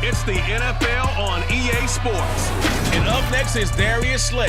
It's the NFL on EA Sports. And up next is Darius Slay.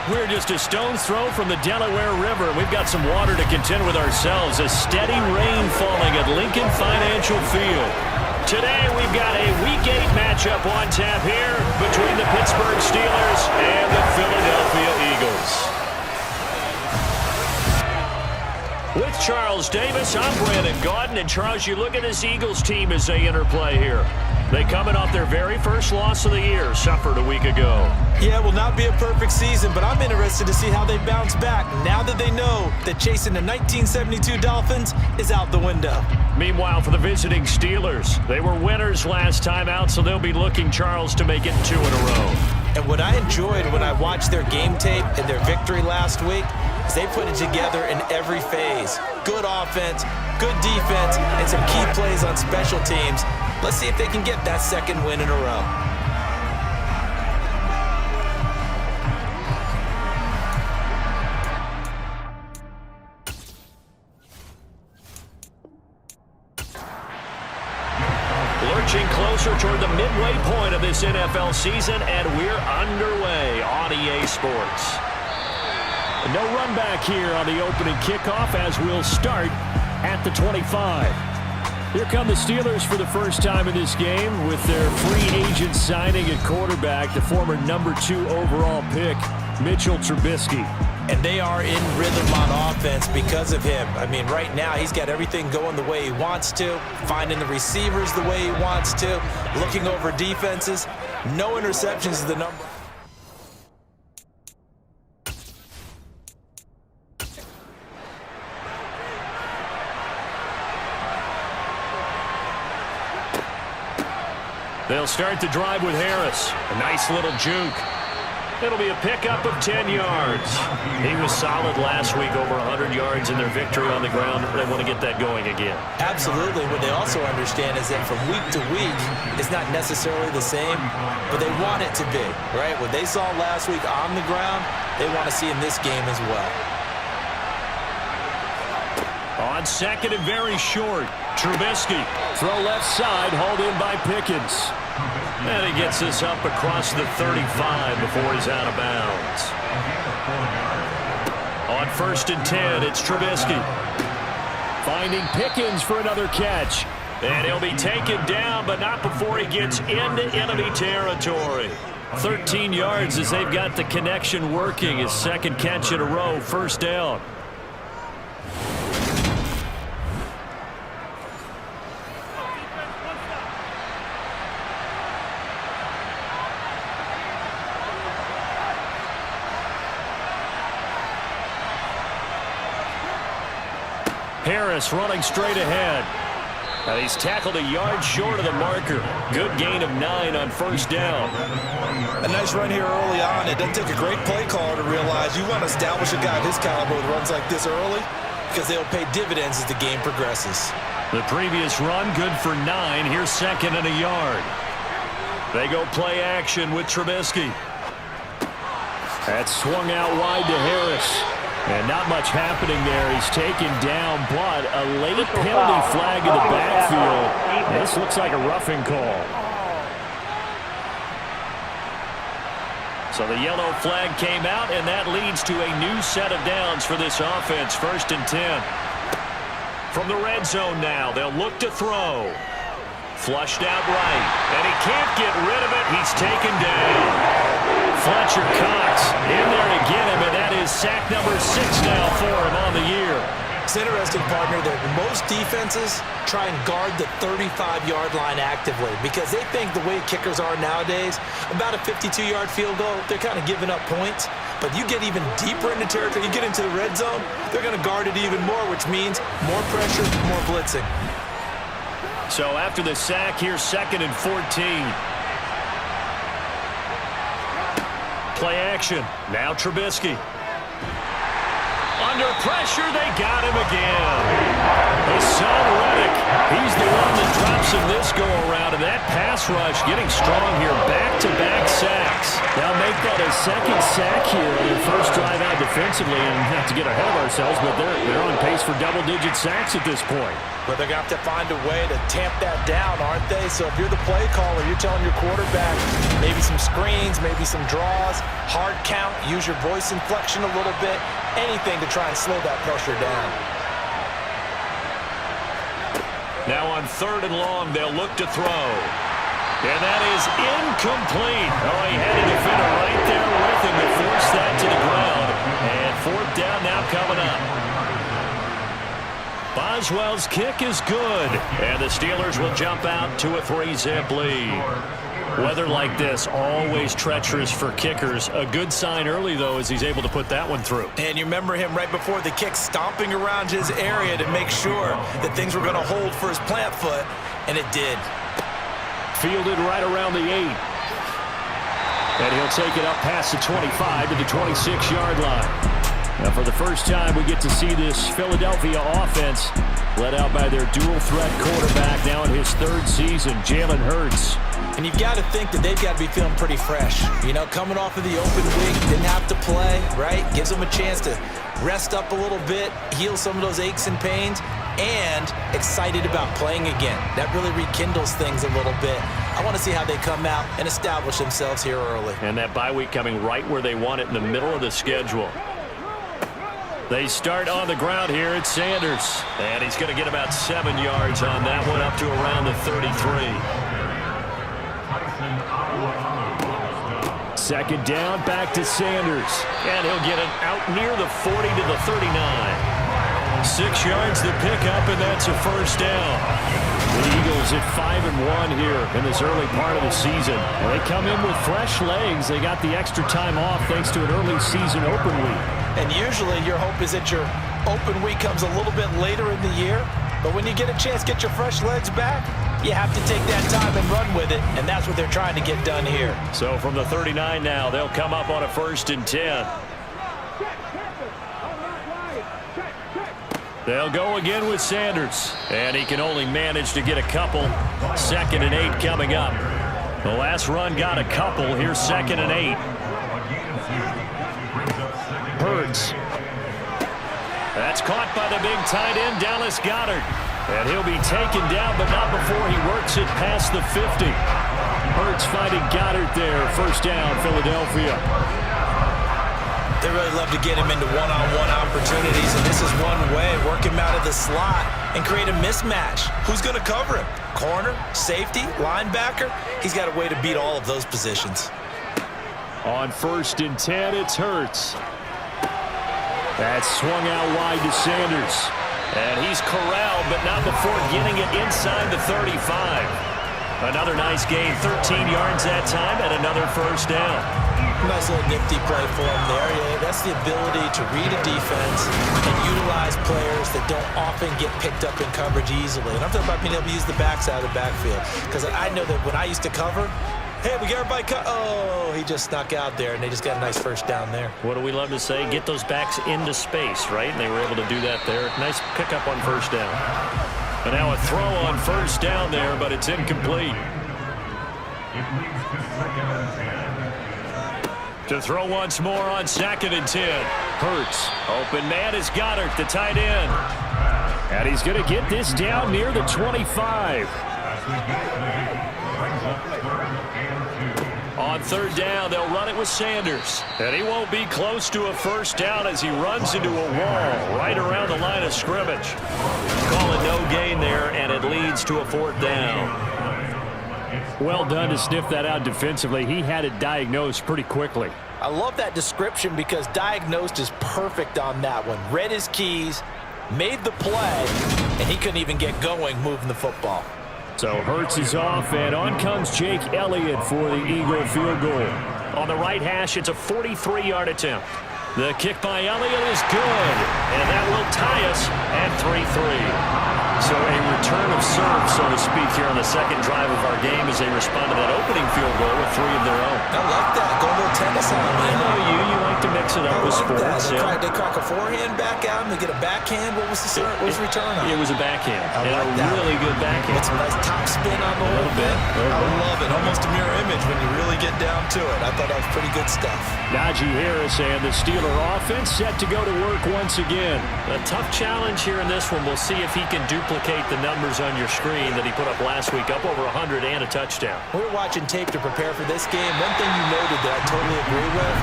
We're just a stone's throw from the Delaware River. We've got some water to contend with ourselves. A steady rain falling at Lincoln Financial Field. Today we've got a Week 8 matchup on tap here between the Pittsburgh Steelers and the Philadelphia Eagles. With Charles Davis, I'm Brandon Gaudin. And Charles, you look at this Eagles team as they interplay here. They coming off their very first loss of the year, suffered a week ago. Yeah, it will not be a perfect season, but I'm interested to see how they bounce back now that they know that chasing the 1972 Dolphins is out the window. Meanwhile, for the visiting Steelers, they were winners last time out, so they'll be looking, Charles, to make it 2 in a row. And what I enjoyed when I watched their game tape and their victory last week is they put it together in every phase. Good offense, good defense, and some key plays on special teams. Let's see if they can get that second win in a row. Lurching closer toward the midway point of this NFL season, and we're underway on EA Sports. No run back here on the opening kickoff as we'll start at the 25. Here come the Steelers for the first time in this game with their free agent signing at quarterback, the former number 2 overall pick, Mitchell Trubisky. And they are in rhythm on offense because of him. I mean, right now he's got everything going the way he wants to, finding the receivers the way he wants to, looking over defenses. No interceptions is the number. They'll start the drive with Harris. A nice little juke. It'll be a pickup of 10 yards. He was solid last week, over 100 yards in their victory on the ground. They want to get that going again. Absolutely. What they also understand is that from week to week, it's not necessarily the same, but they want it to be, right? What they saw last week on the ground, they want to see in this game as well. On second and very short, Trubisky. Throw left side, hauled in by Pickens. And he gets this up across the 35 before he's out of bounds. On 1st and 10, it's Trubisky. Finding Pickens for another catch. And he'll be taken down, but not before he gets into enemy territory. 13 yards as they've got the connection working. His second catch in a row, first down. Harris running straight ahead. And he's tackled a yard short of the marker. Good gain of 9 on first down. A nice run here early on. It doesn't take a great play caller to realize you want to establish a guy of his caliber with runs like this early because they'll pay dividends as the game progresses. The previous run good for 9. Here's second and a yard. They go play action with Trubisky. That's swung out wide to Harris. And not much happening there. He's taken down, but a late penalty flag in the backfield. This looks like a roughing call. So the yellow flag came out, and that leads to a new set of downs for this offense. 1st and 10. From the red zone now, they'll look to throw. Flushed out right, and he can't get rid of it. He's taken down. Fletcher Cox in there to get him, and that is sack number 6 now for him on the year. It's interesting, partner, that most defenses try and guard the 35-yard line actively because they think the way kickers are nowadays, about a 52-yard field goal, they're kind of giving up points. But you get even deeper into territory, you get into the red zone, they're going to guard it even more, which means more pressure, more blitzing. So after the sack, here's 2nd and 14. Play action. Now Trubisky. Under pressure, they got him again. Hassan Reddick He's the one that drops him this go-around, and that pass rush getting strong here. Back-to-back sacks. They'll make that a second sack here on their first drive out defensively, and not to get ahead of ourselves, but they're on pace for double-digit sacks at this point. But they're going to have to find a way to tamp that down, aren't they? So if you're the play caller, you're telling your quarterback maybe some screens, maybe some draws, hard count, use your voice inflection a little bit, anything to try and slow that pressure down. Now on 3rd and long, they'll look to throw. And that is incomplete. Oh, he had a defender right there with him to force that to the ground. And 4th down now coming up. Boswell's kick is good. And the Steelers will jump out to a 3-zip lead. Weather like this, always treacherous for kickers. A good sign early, though, as he's able to put that one through. And you remember him right before the kick stomping around his area to make sure that things were going to hold for his plant foot, and it did. Fielded right around the 8. And he'll take it up past the 25 to the 26-yard line. Now, for the first time, we get to see this Philadelphia offense led out by their dual-threat quarterback now in his 3rd season, Jalen Hurts. And you've got to think that they've got to be feeling pretty fresh. You know, coming off of the open week, didn't have to play, right? Gives them a chance to rest up a little bit, heal some of those aches and pains, and excited about playing again. That really rekindles things a little bit. I want to see how they come out and establish themselves here early. And that bye week coming right where they want it in the middle of the schedule. They start on the ground here at Sanders. And he's going to get about 7 yards on that one, up to around the 33. 2nd down, back to Sanders. And he'll get it out near the 40 to the 39. 6 yards to pick up, and that's a 1st down. The Eagles at 5-1 here in this early part of the season. And they come in with fresh legs. They got the extra time off thanks to an early season open week. And usually your hope is that your open week comes a little bit later in the year. But when you get a chance to get your fresh legs back, you have to take that time and run with it. And that's what they're trying to get done here. So from the 39 now, they'll come up on a 1st and 10. They'll go again with Sanders. And he can only manage to get a couple. 2nd and 8 coming up. The last run got a couple. Here's 2nd and 8. Hurts. That's caught by the big tight end, Dallas Goedert. And he'll be taken down, but not before he works it past the 50. Hurts finding Goedert there. 1st down, Philadelphia. They really love to get him into one-on-one opportunities, and this is one way. Work him out of the slot and create a mismatch. Who's going to cover him? Corner, safety, linebacker? He's got a way to beat all of those positions. On 1st and 10, it's Hurts. That's swung out wide to Sanders. And he's corralled, but not before getting it inside the 35. Another nice gain, 13 yards that time, and another 1st down. Nice little nifty play for him there. Yeah, that's the ability to read a defense and utilize players that don't often get picked up in coverage easily. And I'm talking about being able to use the backside of the backfield. Because I know that when I used to cover, hey, we got everybody cut. Oh, he just snuck out there, and they just got a nice 1st down there. What do we love to say? Get those backs into space, right? And they were able to do that there. Nice pickup on 1st down. And now a throw on 1st down there, but it's incomplete. To throw once more on 2nd and 10. Hurts. Open man is Goedert, the tight end. And he's going to get this down near the 25. On 3rd down, they'll run it with Sanders. And he won't be close to a 1st down as he runs into a wall right around the line of scrimmage. Call it no gain there, and it leads to a 4th down. Well done to sniff that out defensively. He had it diagnosed pretty quickly. I love that description because diagnosed is perfect on that one. Read his keys, made the play, and he couldn't even get going moving the football. So Hurts is off, and on comes Jake Elliott for the Eagle field goal. On the right hash, it's a 43-yard attempt. The kick by Elliott is good, and that will tie us at 3-3. So a return of serve, so to speak, here on the second drive of our game as they respond to that opening field goal with 3 of their own. I like that. Go a little tennis on me. I know you. You like to mix it up with sports. They crack a forehand back out and they get a backhand. What was the return on? It was a backhand. I like a really good backhand. With some nice top spin on the little bit. I love it. Almost a mirror image when you really get down to it. I thought that was pretty good stuff. Najee Harris and the Steeler offense set to go to work once again. A tough challenge here in this one. We'll see if he can duplicate the numbers on your screen that he put up last week, up over 100 and a touchdown. We're watching tape to prepare for this game. One thing you noted that I totally agree with,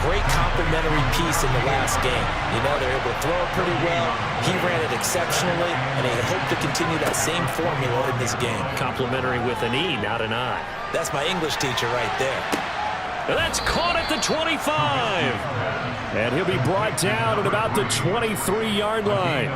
great complimentary piece in the last game. You know, they're able to throw it pretty well. He ran it exceptionally, and they hope to continue that same formula in this game. Complimentary with an E, not an I. That's my English teacher right there. That's caught at the 25. And he'll be brought down at about the 23-yard line.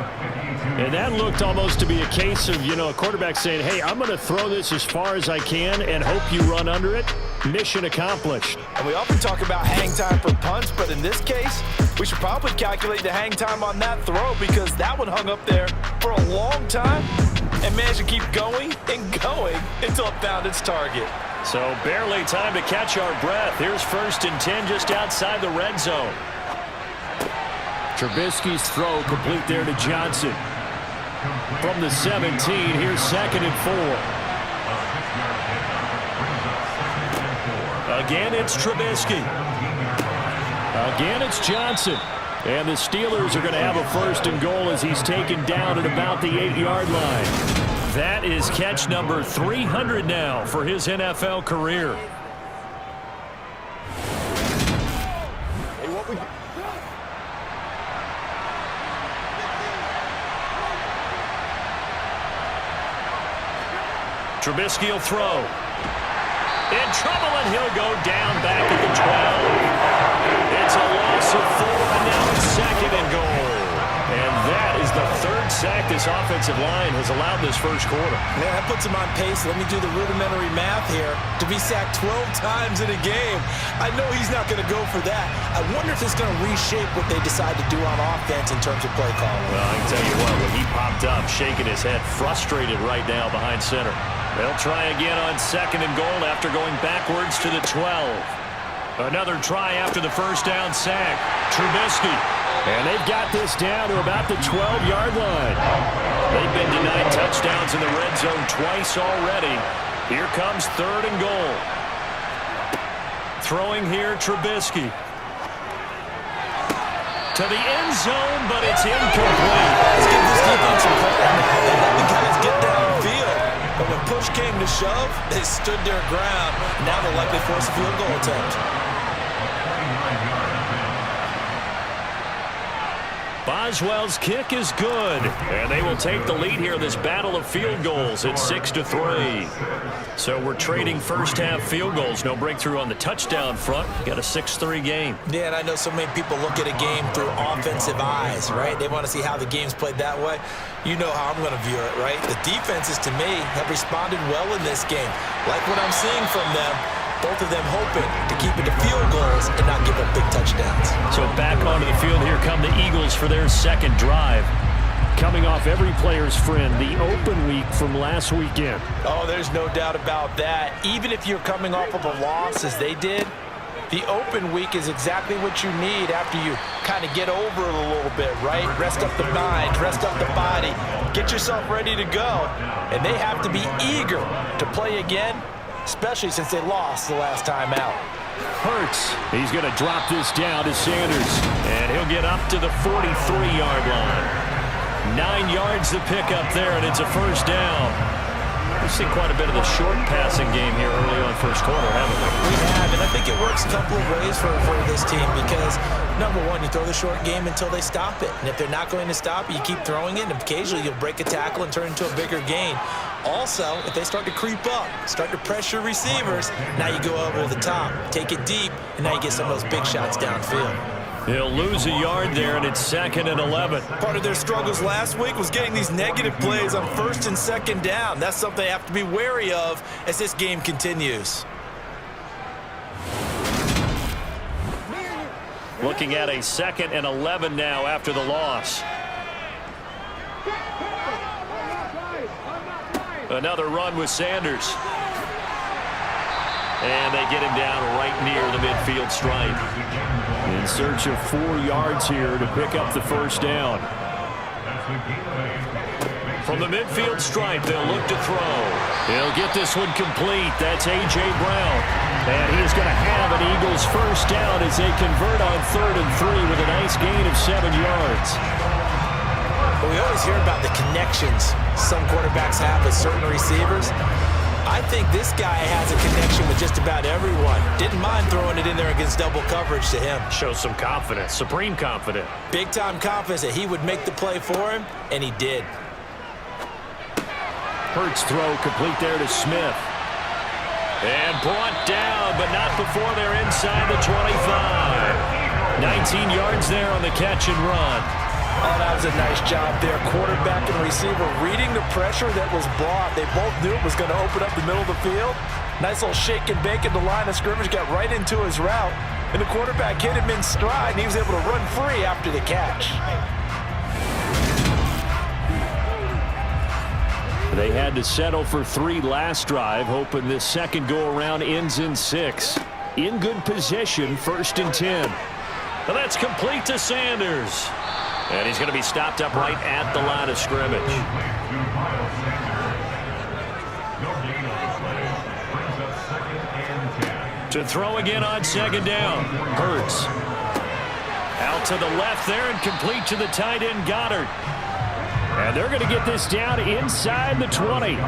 And that looked almost to be a case of, a quarterback saying, hey, I'm going to throw this as far as I can and hope you run under it. Mission accomplished. And we often talk about hang time for punts, but in this case, we should probably calculate the hang time on that throw because that one hung up there for a long time and managed to keep going and going until it found its target. So barely time to catch our breath. Here's 1st and 10 just outside the red zone. Trubisky's throw complete there to Johnson. From the 17, here's 2nd and 4. Again, it's Trubisky. Again, it's Johnson. And the Steelers are going to have a 1st and goal as he's taken down at about the 8-yard line. That is catch number 300 now for his NFL career. Trubisky will throw. In trouble, and he'll go down back at the 12. It's a loss of 4, and now it's 2nd and goal. And that is the 3rd sack this offensive line has allowed this first quarter. Man, that puts him on pace. Let me do the rudimentary math here. To be sacked 12 times in a game, I know he's not going to go for that. I wonder if it's going to reshape what they decide to do on offense in terms of play calling. Well, I can tell you what, when he popped up, shaking his head, frustrated right now behind center. They'll try again on 2nd and goal after going backwards to the 12. Another try after the first down sack. Trubisky. And they've got this down to about the 12-yard line. They've been denied touchdowns in the red zone twice already. Here comes 3rd and goal. Throwing here, Trubisky. To the end zone, but it's incomplete. Let's give this defense some credit. They let the guys get downfield. But when push came to shove, they stood their ground. Now they'll likely force a field goal attempt. Boswell's kick is good, and they will take the lead here in this battle of field goals at 6-3. So we're trading first-half field goals. No breakthrough on the touchdown front. Got a 6-3 game. Yeah, and I know so many people look at a game through offensive eyes, right? They want to see how the game's played that way. You know how I'm going to view it, right? The defenses, to me, have responded well in this game. Like what I'm seeing from them. Both of them hoping to keep it to field goals and not give up big touchdowns. So back onto the field, here come the Eagles for their 2nd drive. Coming off every player's friend, the open week from last weekend. Oh, there's no doubt about that. Even if you're coming off of a loss as they did, the open week is exactly what you need after you kind of get over it a little bit, right? Rest up the mind, rest up the body, get yourself ready to go. And they have to be eager to play again, especially since they lost the last time out. Hurts. He's going to drop this down to Sanders. And he'll get up to the 43-yard line. 9 yards to pick up there, and it's a 1st down. We've seen quite a bit of the short passing game here early on first quarter, haven't we? We have, and I think it works a couple of ways for this team because, number one, you throw the short game until they stop it. And if they're not going to stop it, you keep throwing it, and occasionally you'll break a tackle and turn it into a bigger gain. Also, if they start to creep up, start to pressure receivers, now you go over the top, take it deep, and now you get some of those big shots downfield. He'll lose a yard there, and it's 2nd and 11. Part of their struggles last week was getting these negative plays on 1st and 2nd down. That's something they have to be wary of as this game continues. Looking at a 2nd and 11 now after the loss. Another run with Sanders. And they get him down right near the midfield stripe. In search of 4 yards here to pick up the first down. From the midfield stripe, they'll look to throw. He'll get this one complete. That's A.J. Brown. And he's going to have an Eagles first down as they convert on 3rd and 3 with a nice gain of 7 yards. We always hear about the connections some quarterbacks have with certain receivers. I think this guy has a connection with just about everyone. Didn't mind throwing it in there against double coverage to him. Shows some confidence, supreme confidence. Big-time confidence that he would make the play for him, and he did. Hurts throw complete there to Smith. And brought down, but not before they're inside the 25. 19 yards there on the catch and run. Oh, that was a nice job there. Quarterback and receiver reading the pressure that was brought. They both knew it was going to open up the middle of the field. Nice little shake and bake at the line of scrimmage, got right into his route. And the quarterback hit him in stride, and he was able to run free after the catch. They had to settle for 3 last drive, hoping this second go-around ends in 6. In good position, 1st and 10. Well, that's complete to Sanders. And he's going to be stopped up right at the line of scrimmage. To throw again on 2nd down. Hurts. Out to the left there and complete to the tight end Goddard. And they're going to get this down inside the 20. It's a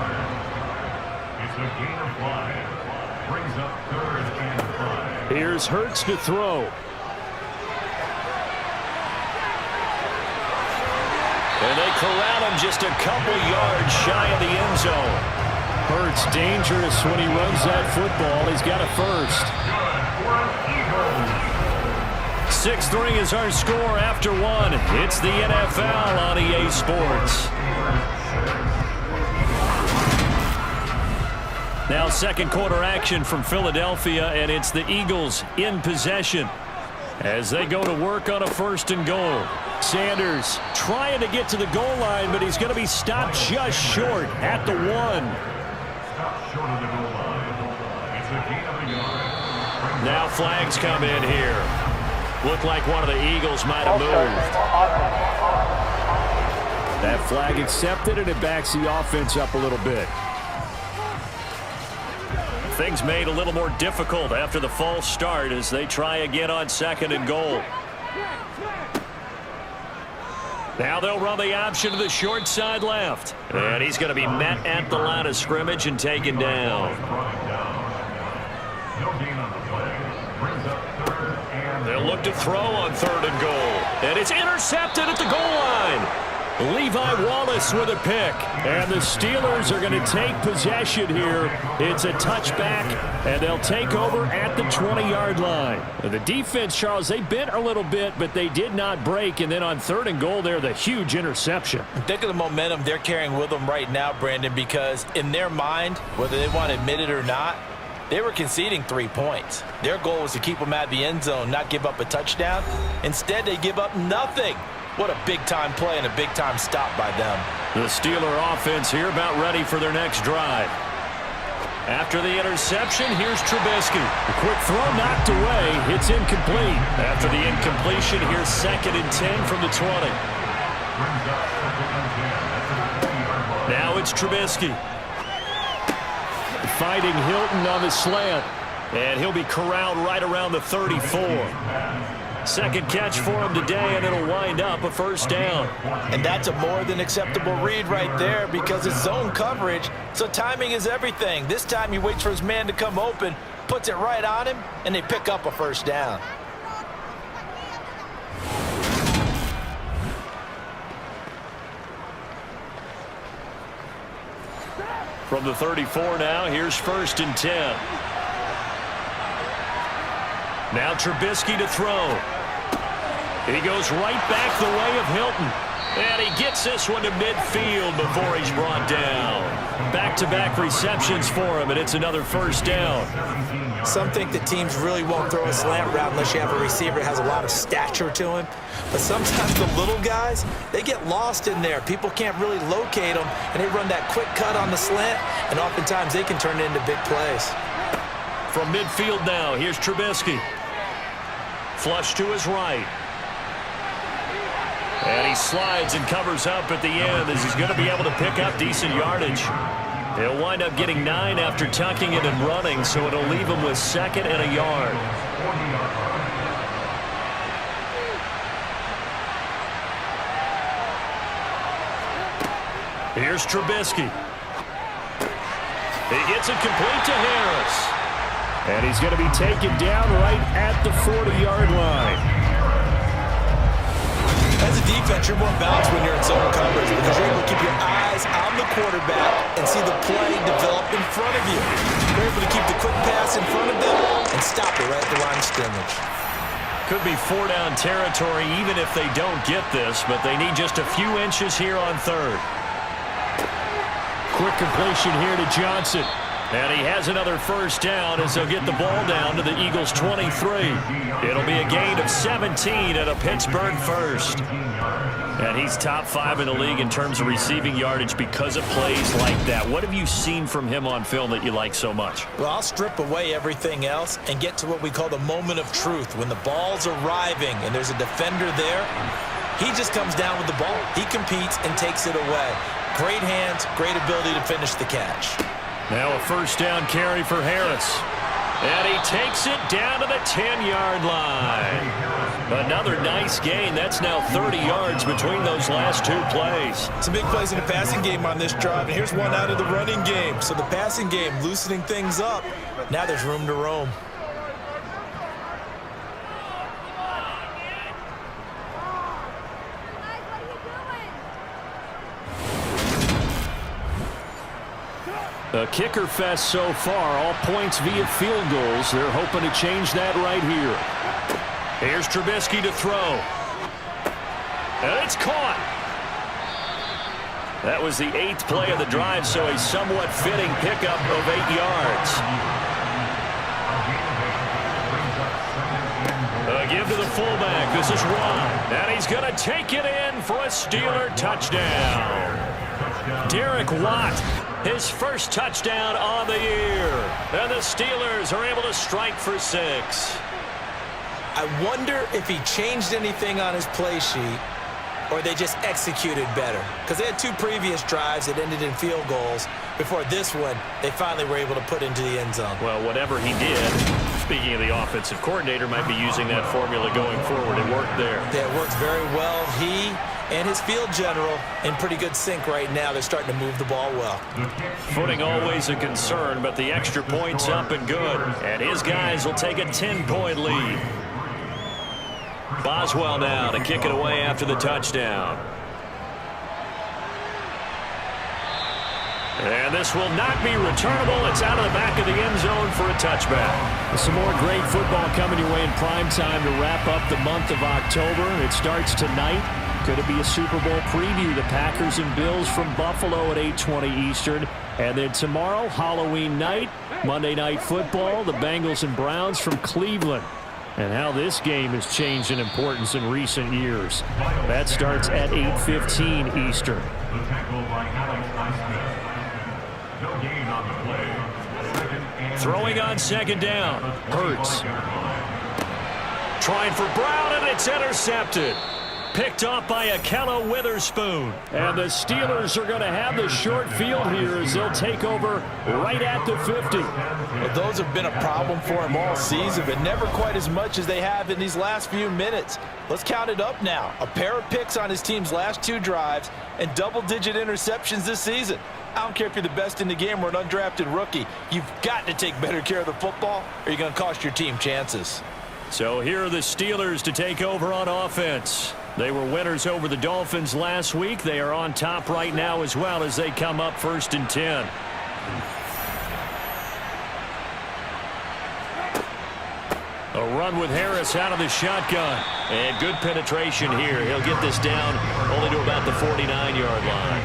gain of 5. Brings up 3rd and 5. Here's Hurts to throw. And they corral him just a couple yards shy of the end zone. Hurts dangerous when he runs that football. He's got a first. 6-3 is our score after 1. It's the NFL on EA Sports. Now 2nd quarter action from Philadelphia, and it's the Eagles in possession as they go to work on a 1st and goal. Sanders trying to get to the goal line, but he's going to be stopped just short at the 1. Short of the goal line. It's a gain of a yard. Now flags come in here. Looked like one of the Eagles might have moved. That flag accepted, and it backs the offense up a little bit. Things made a little more difficult after the false start as they try again on 2nd and goal. Now they'll run the option to the short side left. And he's going to be met at the line of scrimmage and taken down. They'll look to throw on 3rd and goal. And it's intercepted at the goal line. Levi Wallace with a pick. And the Steelers are going to take possession here. It's a touchback, and they'll take over at the 20-yard line. The defense, Charles, they bent a little bit, but they did not break. And then on 3rd and goal there, the huge interception. Think of the momentum they're carrying with them right now, Brandon, because in their mind, whether they want to admit it or not, they were conceding 3 points. Their goal was to keep them at the end zone, not give up a touchdown. Instead, they give up nothing. What a big-time play and a big-time stop by them. The Steeler offense here about ready for their next drive. After the interception, here's Trubisky. A quick throw knocked away. It's incomplete. After the incompletion, here's 2nd and 10 from the 20. Now it's Trubisky. Fighting Hilton on the slant. And he'll be corralled right around the 34. Second catch for him today, and it'll wind up a 1st down. And that's a more than acceptable read right there because it's zone coverage, so timing is everything. This time he waits for his man to come open, puts it right on him, and they pick up a 1st down. From the 34 now, here's 1st and 10. Now Trubisky to throw. He goes right back the way of Hilton. And he gets this one to midfield before he's brought down. Back-to-back receptions for him, and it's another first down. Some think that teams really won't throw a slant route unless you have a receiver that has a lot of stature to him. But sometimes the little guys, they get lost in there. People can't really locate them, and they run that quick cut on the slant, and oftentimes they can turn it into big plays. From midfield now, here's Trubisky. Flush to his right. And he slides and covers up at the end as he's going to be able to pick up decent yardage. He'll wind up getting 9 after tucking it and running, so it'll leave him with 2nd and a yard. Here's Trubisky. He gets it complete to Harris. And he's going to be taken down right at the 40-yard line. As a defense, you're more balanced when you're in zone coverage because you're able to keep your eyes on the quarterback and see the play develop in front of you. You're able to keep the quick pass in front of them and stop it right at the line of scrimmage. Could be 4-down territory even if they don't get this, but they need just a few inches here on 3rd. Quick completion here to Johnson. And he has another first down as they'll get the ball down to the Eagles' 23. It'll be a gain of 17 and a Pittsburgh first. And he's top 5 in the league in terms of receiving yardage because of plays like that. What have you seen from him on film that you like so much? Well, I'll strip away everything else and get to what we call the moment of truth. When the ball's arriving and there's a defender there, he just comes down with the ball. He competes and takes it away. Great hands, great ability to finish the catch. Now a first down carry for Harris. And he takes it down to the 10-yard line. Another nice gain. That's now 30 yards between those last 2 plays. Some big plays in the passing game on this drive, and here's one out of the running game. So the passing game loosening things up. Now there's room to roam. A kicker fest so far, all points via field goals. They're hoping to change that right here. Here's Trubisky to throw. And it's caught. That was the 8th play of the drive, so a somewhat fitting pickup of 8 yards. A give to the fullback. This is Ron. And he's going to take it in for a Steeler touchdown. Derek Watt. His first touchdown on the year. And the Steelers are able to strike for 6. I wonder if he changed anything on his play sheet or they just executed better. Because they had 2 previous drives that ended in field goals. Before this one, they finally were able to put into the end zone. Well, whatever he did, speaking of the offensive coordinator, might be using that formula going forward. It worked there. Yeah, it works very well. He and his field general in pretty good sync right now. They're starting to move the ball well. Footing always a concern, but the extra point's up and good. And his guys will take a 10-point lead. Boswell now to kick it away after the touchdown. And this will not be returnable. It's out of the back of the end zone for a touchback. Some more great football coming your way in prime time to wrap up the month of October. It starts tonight. Could it be a Super Bowl preview? The Packers and Bills from Buffalo at 8:20 Eastern. And then tomorrow, Halloween night, Monday Night Football, the Bengals and Browns from Cleveland. And how this game has changed in importance in recent years. That starts at 8:15 Eastern. Throwing on 2nd down. Hurts. Trying for Brown, and it's intercepted. Picked off by Akello Witherspoon. And the Steelers are going to have the short field here as they'll take over right at the 50. Well, those have been a problem for him all season, but never quite as much as they have in these last few minutes. Let's count it up now. A pair of picks on his team's last 2 drives and double-digit interceptions this season. I don't care if you're the best in the game or an undrafted rookie. You've got to take better care of the football or you're going to cost your team chances. So here are the Steelers to take over on offense. They were winners over the Dolphins last week. They are on top right now as well as they come up 1st and 10. A run with Harris out of the shotgun. And good penetration here. He'll get this down only to about the 49-yard line.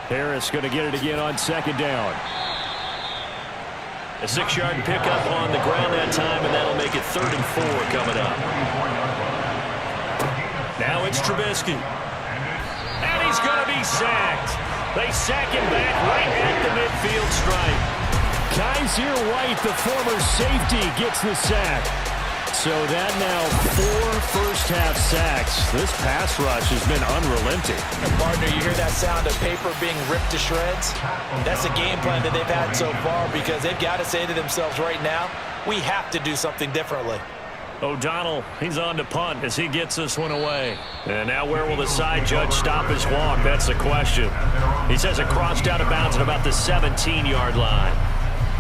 Harris going to get it again on second down. A 6-yard pickup on the ground that time, and that'll make it 3rd and 4 coming up. Now it's Trubisky. And he's going to be sacked. They sack him back right at the midfield stripe. Kaiser White, the former safety, gets the sack. So that now 4 first-half sacks. This pass rush has been unrelenting. And partner, you hear that sound of paper being ripped to shreds? That's a game plan that they've had so far because they've got to say to themselves right now, we have to do something differently. O'Donnell, he's on to punt as he gets this one away. And now where will the side judge stop his walk? That's the question. He says it crossed out of bounds at about the 17-yard line.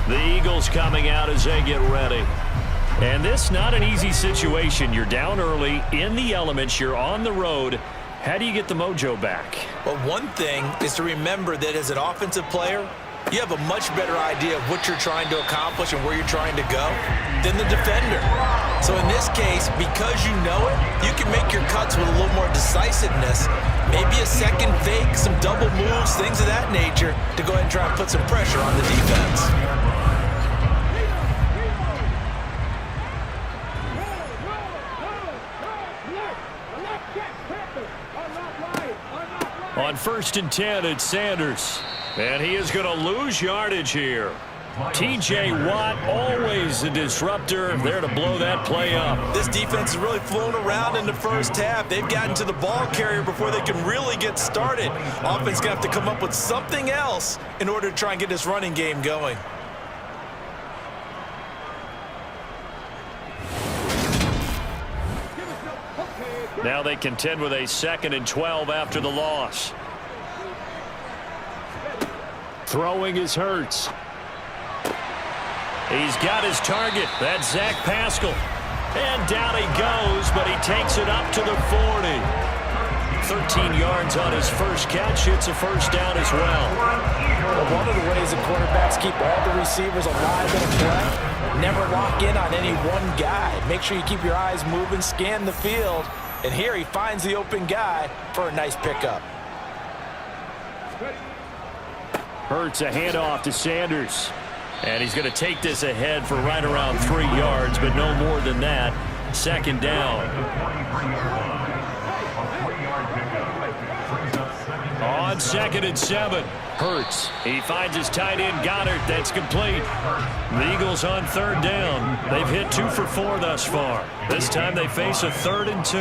The Eagles coming out as they get ready. And this not an easy situation. You're down early, in the elements, you're on the road. How do you get the mojo back? Well, one thing is to remember that as an offensive player, you have a much better idea of what you're trying to accomplish and where you're trying to go than the defender. So in this case, because you know it, you can make your cuts with a little more decisiveness. Maybe a second fake, some double moves, things of that nature to go ahead and try and put some pressure on the defense. On 1st and 10, it's Sanders. And he is going to lose yardage here. T.J. Watt, always a disruptor, there to blow that play up. This defense is really flown around in the first half. They've gotten to the ball carrier before they can really get started. Offense going to have to come up with something else in order to try and get this running game going. Now they contend with a 2nd and 12 after the loss. Throwing is Hurts. He's got his target. That's Zach Pascal. And down he goes, but he takes it up to the 40. 13 yards on his first catch. It's a first down as well. Well, one of the ways the quarterbacks keep all the receivers alive in a play, never lock in on any one guy. Make sure you keep your eyes moving, scan the field. And here he finds the open guy for a nice pickup. Hurts a handoff to Sanders. And he's going to take this ahead for right around 3 yards, but no more than that. 2nd down. On 2nd and 7. Hurts. He finds his tight end, Goddard. That's complete. The Eagles on 3rd down. They've hit 2 for 4 thus far. This time they face a 3rd and 2.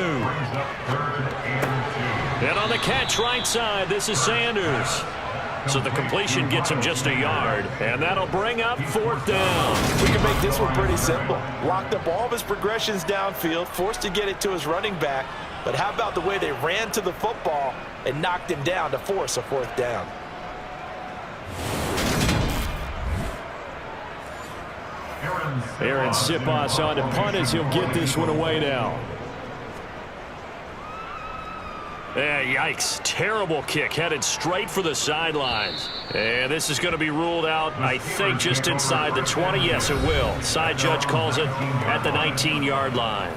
And on the catch right side, this is Sanders. So the completion gets him just a yard, and that'll bring up 4th down. We can make this one pretty simple. Locked up all of his progressions downfield, forced to get it to his running back. But how about the way they ran to the football and knocked him down to force a 4th down? Aaron Siposs on to punt as he'll get this one away now. Yeah, yikes. Terrible kick headed straight for the sidelines. And this is going to be ruled out, I think, just inside the 20. Yes, it will. Side judge calls it at the 19-yard line.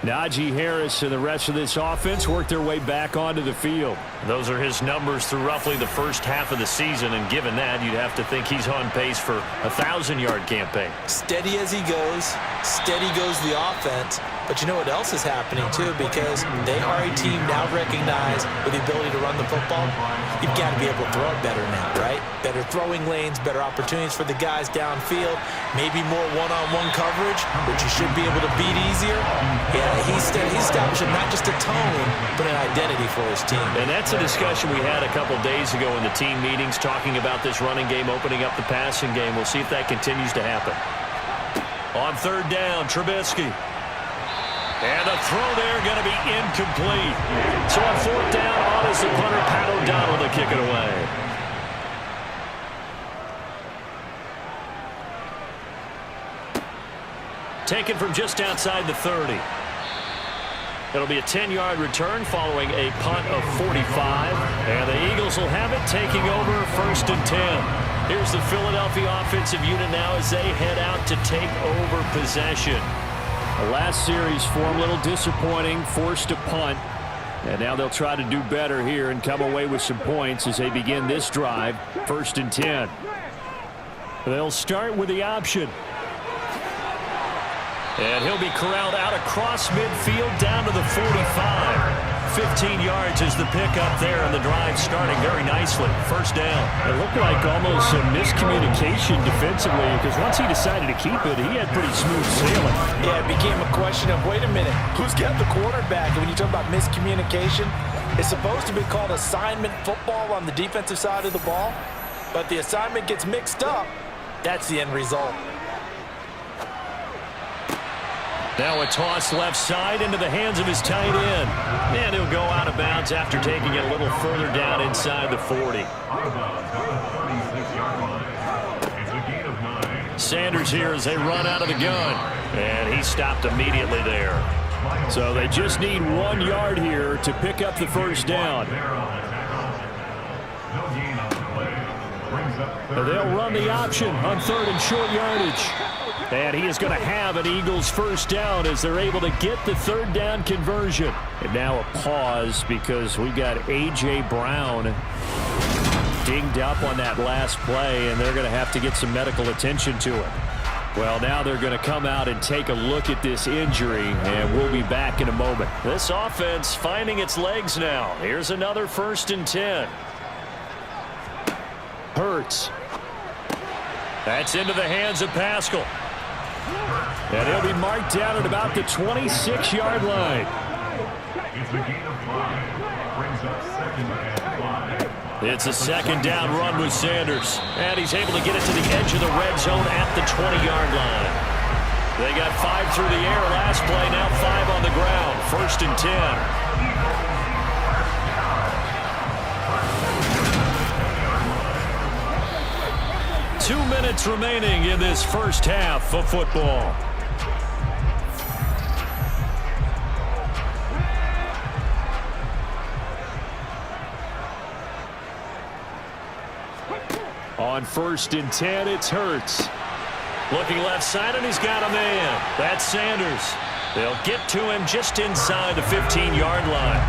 Najee Harris and the rest of this offense work their way back onto the field. Those are his numbers through roughly the first half of the season, and given that, you'd have to think he's on pace for a 1,000-yard campaign. Steady as he goes, steady goes the offense. But you know what else is happening, too, because they are a team now recognized with the ability to run the football. You've got to be able to throw it better now, right? Better throwing lanes, better opportunities for the guys downfield, maybe more one-on-one coverage, which you should be able to beat easier. Yeah, he's establishing not just a tone, but an identity for his team. And that's a discussion we had a couple days ago in the team meetings, talking about this running game, opening up the passing game. We'll see if that continues to happen. On 3rd down, Trubisky. And the throw there going to be incomplete. So on 4th down, on is the punter, Pat O'Donnell, to kick it away. Taken from just outside the 30. It'll be a 10-yard return following a punt of 45. And the Eagles will have it, taking over 1st and 10. Here's the Philadelphia offensive unit now as they head out to take over possession. The last series for them, a little disappointing, forced a punt. And now they'll try to do better here and come away with some points as they begin this drive, 1st and 10. They'll start with the option. And he'll be corralled out across midfield down to the 45. 15 yards is the pickup there, and the drive starting very nicely. 1st down. It looked like almost a miscommunication defensively because once he decided to keep it, he had pretty smooth sailing. Yeah, it became a question of, wait a minute, who's got the quarterback? And when you talk about miscommunication, it's supposed to be called assignment football on the defensive side of the ball, but the assignment gets mixed up. That's the end result. Now a toss left side into the hands of his tight end. And he'll go out of bounds after taking it a little further down inside the 40. Sanders here as they run out of the gun. And he stopped immediately there. So they just need 1 yard here to pick up the 1st down. They'll run the option on 3rd and short yardage. And he is going to have an Eagles 1st down as they're able to get the 3rd down conversion. And now a pause because we got A.J. Brown dinged up on that last play, and they're going to have to get some medical attention to it. Well, now they're going to come out and take a look at this injury, and we'll be back in a moment. This offense finding its legs now. Here's another 1st and 10. Hurts. That's into the hands of Pascal. And he'll be marked down at about the 26-yard line. It's a 2nd down run with Sanders. And he's able to get it to the edge of the red zone at the 20-yard line. They got 5 through the air last play, now 5 on the ground. 1st and 10. 2 minutes remaining in this 1st half of football. On 1st and 10, it's Hurts. Looking left side, and he's got a man. That's Sanders. They'll get to him just inside the 15-yard line.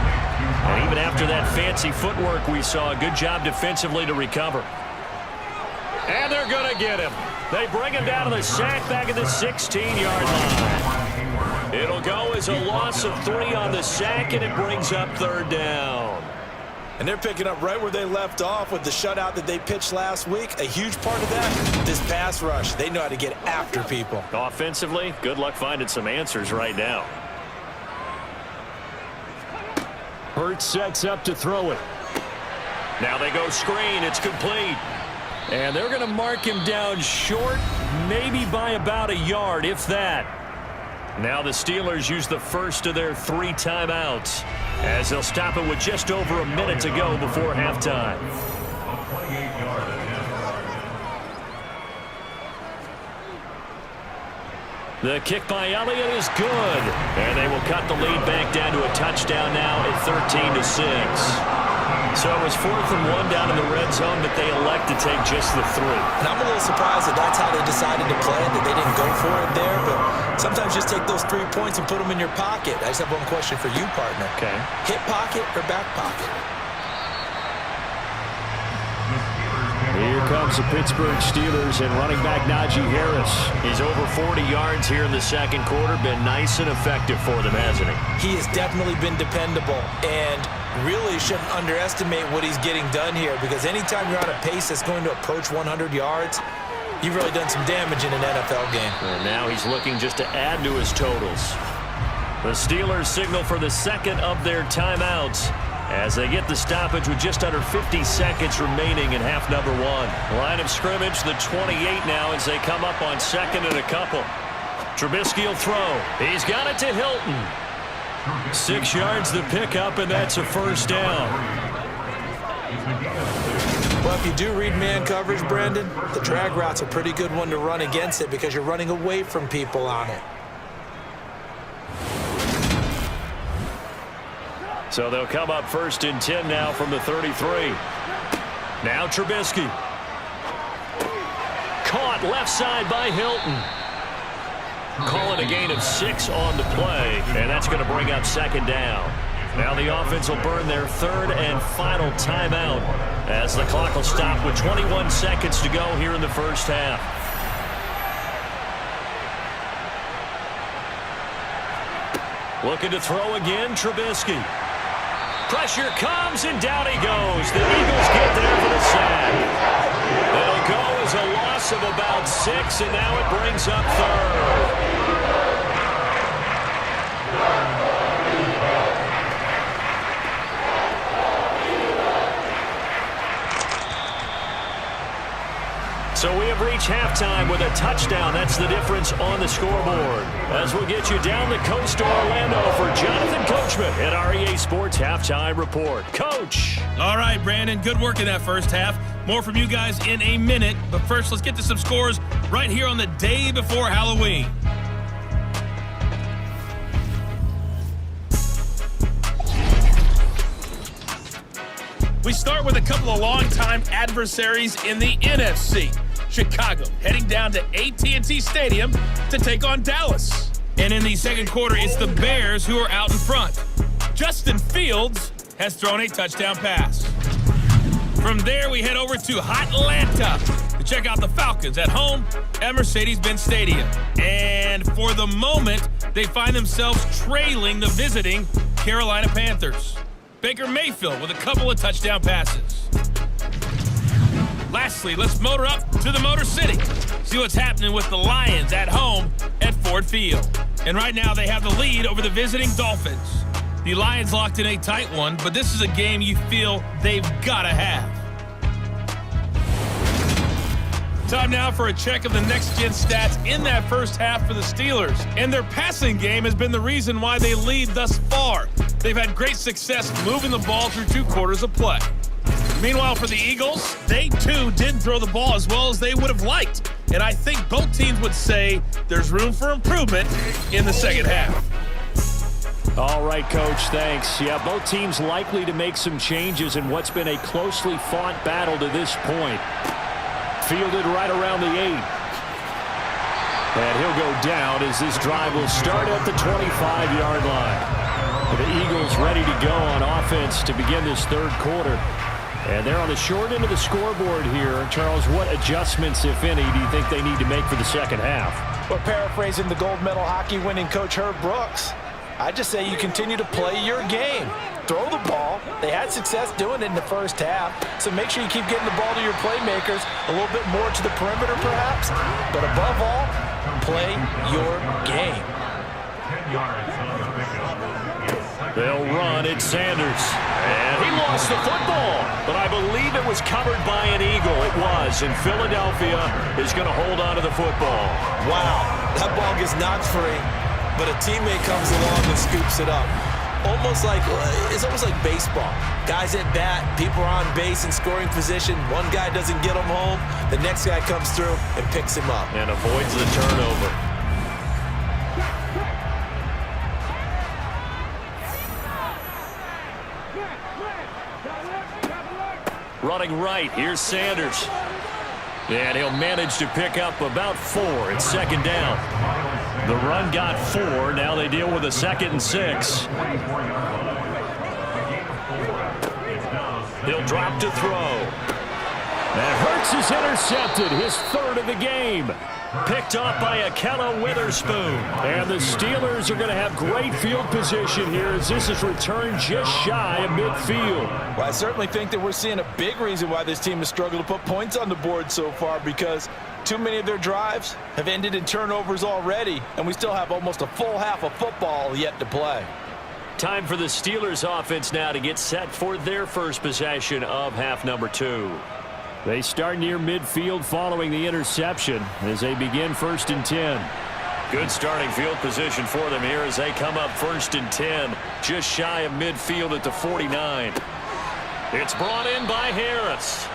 And even after that fancy footwork we saw, a good job defensively to recover. And they're going to get him. They bring him down to the sack back at the 16-yard line. It'll go as a loss of 3 on the sack, and it brings up 3rd down. And they're picking up right where they left off with the shutout that they pitched last week. A huge part of that, this pass rush. They know how to get after people. Offensively, good luck finding some answers right now. Hurts sets up to throw it. Now they go screen. It's complete. And they're going to mark him down short, maybe by about a yard, if that. Now the Steelers use the first of their 3 timeouts as they'll stop it with just over a minute to go before halftime. The kick by Elliott is good. And they will cut the lead back down to a touchdown now at 13-6. So it was 4th and 1 down in the red zone, but they elect to take just the 3. And I'm a little surprised that that's how they decided to play, that they didn't go for it there. But sometimes just take those 3 points and put them in your pocket. I just have one question for you, partner. Okay. Hip pocket or back pocket? Here comes the Pittsburgh Steelers and running back Najee Harris. He's over 40 yards here in the 2nd quarter. Been nice and effective for them, hasn't he? He has definitely been dependable and really shouldn't underestimate what he's getting done here, because anytime you're on a pace that's going to approach 100 yards, you've really done some damage in an NFL game. And now he's looking just to add to his totals. The Steelers signal for the 2nd of their timeouts as they get the stoppage with just under 50 seconds remaining in half number 1. Line of scrimmage, the 28 now as they come up on 2nd and a couple. Trubisky will throw. He's got it to Hilton. 6 yards the pickup, and that's a 1st down. Well, if you do read man coverage, Brandon, the drag route's a pretty good one to run against it because you're running away from people on it. So they'll come up 1st and 10 now from the 33. Now Trubisky. Caught left side by Hilton. Call it a gain of 6 on the play, and that's going to bring up 2nd down. Now the offense will burn their 3rd and final timeout as the clock will stop with 21 seconds to go here in the first half. Looking to throw again, Trubisky. Pressure comes, and down he goes. The Eagles get there for the sack. It'll go as a loss of about 6, and now it brings up 3rd. So we have reached halftime with a touchdown. That's the difference on the scoreboard. As we'll get you down the coast to Orlando for Jonathan Coachman at our EA Sports Halftime Report. Coach. All right, Brandon, good work in that first half. More from you guys in a minute. But first, let's get to some scores right here on the day before Halloween. We start with a couple of longtime adversaries in the NFC. Chicago heading down to AT&T Stadium to take on Dallas. And in the second quarter, it's the Bears who are out in front. Justin Fields has thrown a touchdown pass. From there, we head over to Atlanta to check out the Falcons at home at Mercedes-Benz Stadium. And for the moment, they find themselves trailing the visiting Carolina Panthers. Baker Mayfield with a couple of touchdown passes. Lastly, let's motor up to the Motor City. See what's happening with the Lions at home at Ford Field. And right now they have the lead over the visiting Dolphins. The Lions locked in a tight one, but this is a game you feel they've got to have. Time now for a check of the next-gen stats in that first half for the Steelers. And their passing game has been the reason why they lead thus far. They've had great success moving the ball through 2 quarters of play. Meanwhile, for the Eagles, they too didn't throw the ball as well as they would have liked. And I think both teams would say there's room for improvement in the second half. All right, Coach, thanks. Yeah, both teams likely to make some changes in what's been a closely fought battle to this point. Fielded right around the 8. And he'll go down as this drive will start at the 25-yard line. The Eagles ready to go on offense to begin this 3rd quarter. And they're on the short end of the scoreboard here. Charles, what adjustments, if any, do you think they need to make for the second half? Well, paraphrasing the gold medal hockey winning coach Herb Brooks, I just say you continue to play your game. Throw the ball. They had success doing it in the first half, so make sure you keep getting the ball to your playmakers, a little bit more to the perimeter perhaps, but above all, play your game. 10 yards on the pickup. They'll run it, Sanders. And he lost the football, but I believe it was covered by an Eagle. It was, and Philadelphia is going to hold on to the football. Wow, that ball gets knocked free, but a teammate comes along and scoops it up. It's almost like baseball. Guys at bat, people are on base in scoring position. One guy doesn't get them home. The next guy comes through and picks him up. And avoids the turnover. Running right, here's Sanders. And he'll manage to pick up about 4. It's 2nd down. The run got 4. Now they deal with a 2nd and 6. He'll drop to throw. And Hurts is intercepted, his 3rd of the game. Picked up by Akella Witherspoon. And the Steelers are going to have great field position here as this is returned just shy of midfield. Well, I certainly think that we're seeing a big reason why this team has struggled to put points on the board so far, because too many of their drives have ended in turnovers already, and we still have almost a full half of football yet to play. Time for the Steelers offense now to get set for their first possession of half number 2. They start near midfield following the interception as they begin 1st and 10. Good starting field position for them here as they come up 1st and 10, just shy of midfield at the 49. It's brought in by Harris.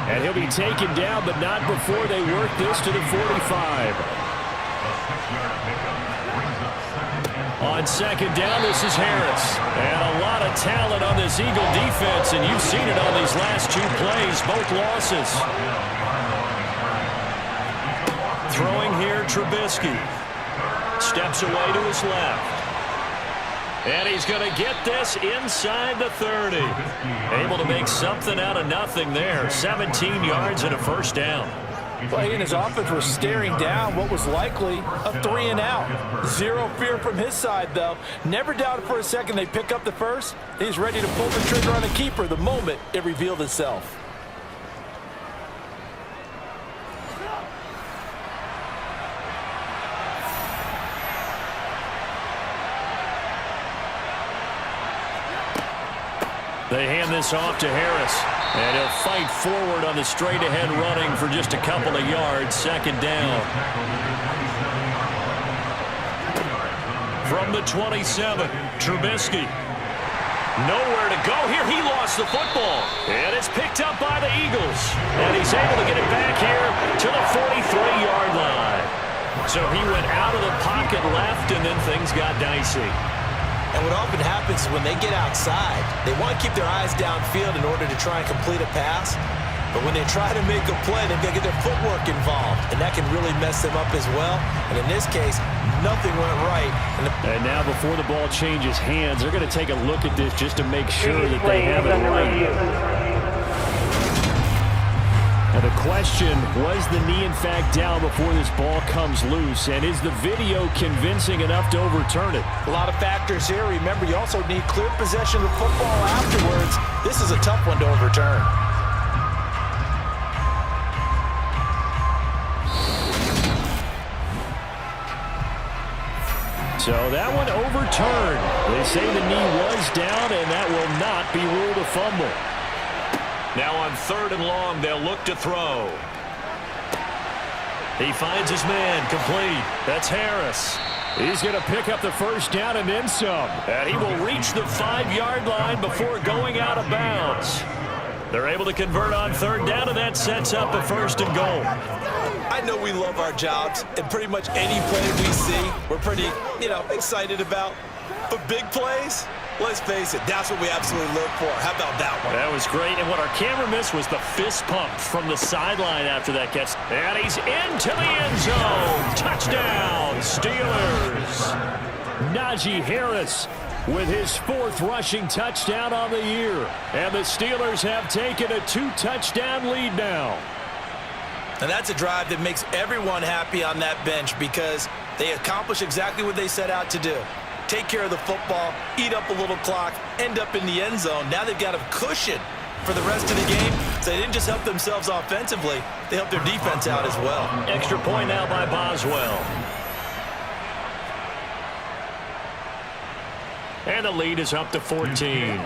And he'll be taken down, but not before they work this to the 45. On second down, this is Harris. And a lot of talent on this Eagle defense, and you've seen it on these last 2 plays, both losses. Throwing here, Trubisky. Steps away to his left. And he's going to get this inside the 30. Able to make something out of nothing there. 17 yards and a first down. Well, he and his offense were staring down what was likely a 3 and out. Zero fear from his side, though. Never doubted for a second they pick up the first. He's ready to pull the trigger on a keeper the moment it revealed itself. They hand this off to Harris. And he'll fight forward on the straight-ahead running for just a couple of yards. Second down. From the 27, Trubisky. Nowhere to go here. He lost the football. And it's picked up by the Eagles. And he's able to get it back here to the 43-yard line. So he went out of the pocket left, and then things got dicey. And what often happens is when they get outside, they want to keep their eyes downfield in order to try and complete a pass. But when they try to make a play, they've got to get their footwork involved, and that can really mess them up as well. And in this case, nothing went right. And now before the ball changes hands, they're going to take a look at this just to make sure that they have it right. Now the question, was the knee in fact down before this ball comes loose? And is the video convincing enough to overturn it? A lot of factors here. Remember, you also need clear possession of the football afterwards. This is a tough one to overturn. So that one overturned. They say the knee was down, and that will not be ruled a fumble. Now on 3rd and long, they'll look to throw. He finds his man, complete. That's Harris. He's going to pick up the first down and then some. And he will reach the 5-yard line before going out of bounds. They're able to convert on 3rd down, and that sets up a 1st and goal. I know we love our jobs, and pretty much any play we see, we're pretty, excited about. But big plays, let's face it, that's what we absolutely look for. How about that one? That was great, and what our camera missed was the fist pump from the sideline after that catch. And he's into the end zone. Touchdown, Steelers. Najee Harris with his 4th rushing touchdown on the year. And the Steelers have taken a 2-touchdown lead now. And that's a drive that makes everyone happy on that bench because they accomplish exactly what they set out to do. Take care of the football, eat up a little clock, end up in the end zone. Now they've got a cushion for the rest of the game. So they didn't just help themselves offensively, they helped their defense out as well. Extra point now by Boswell. And the lead is up to 14.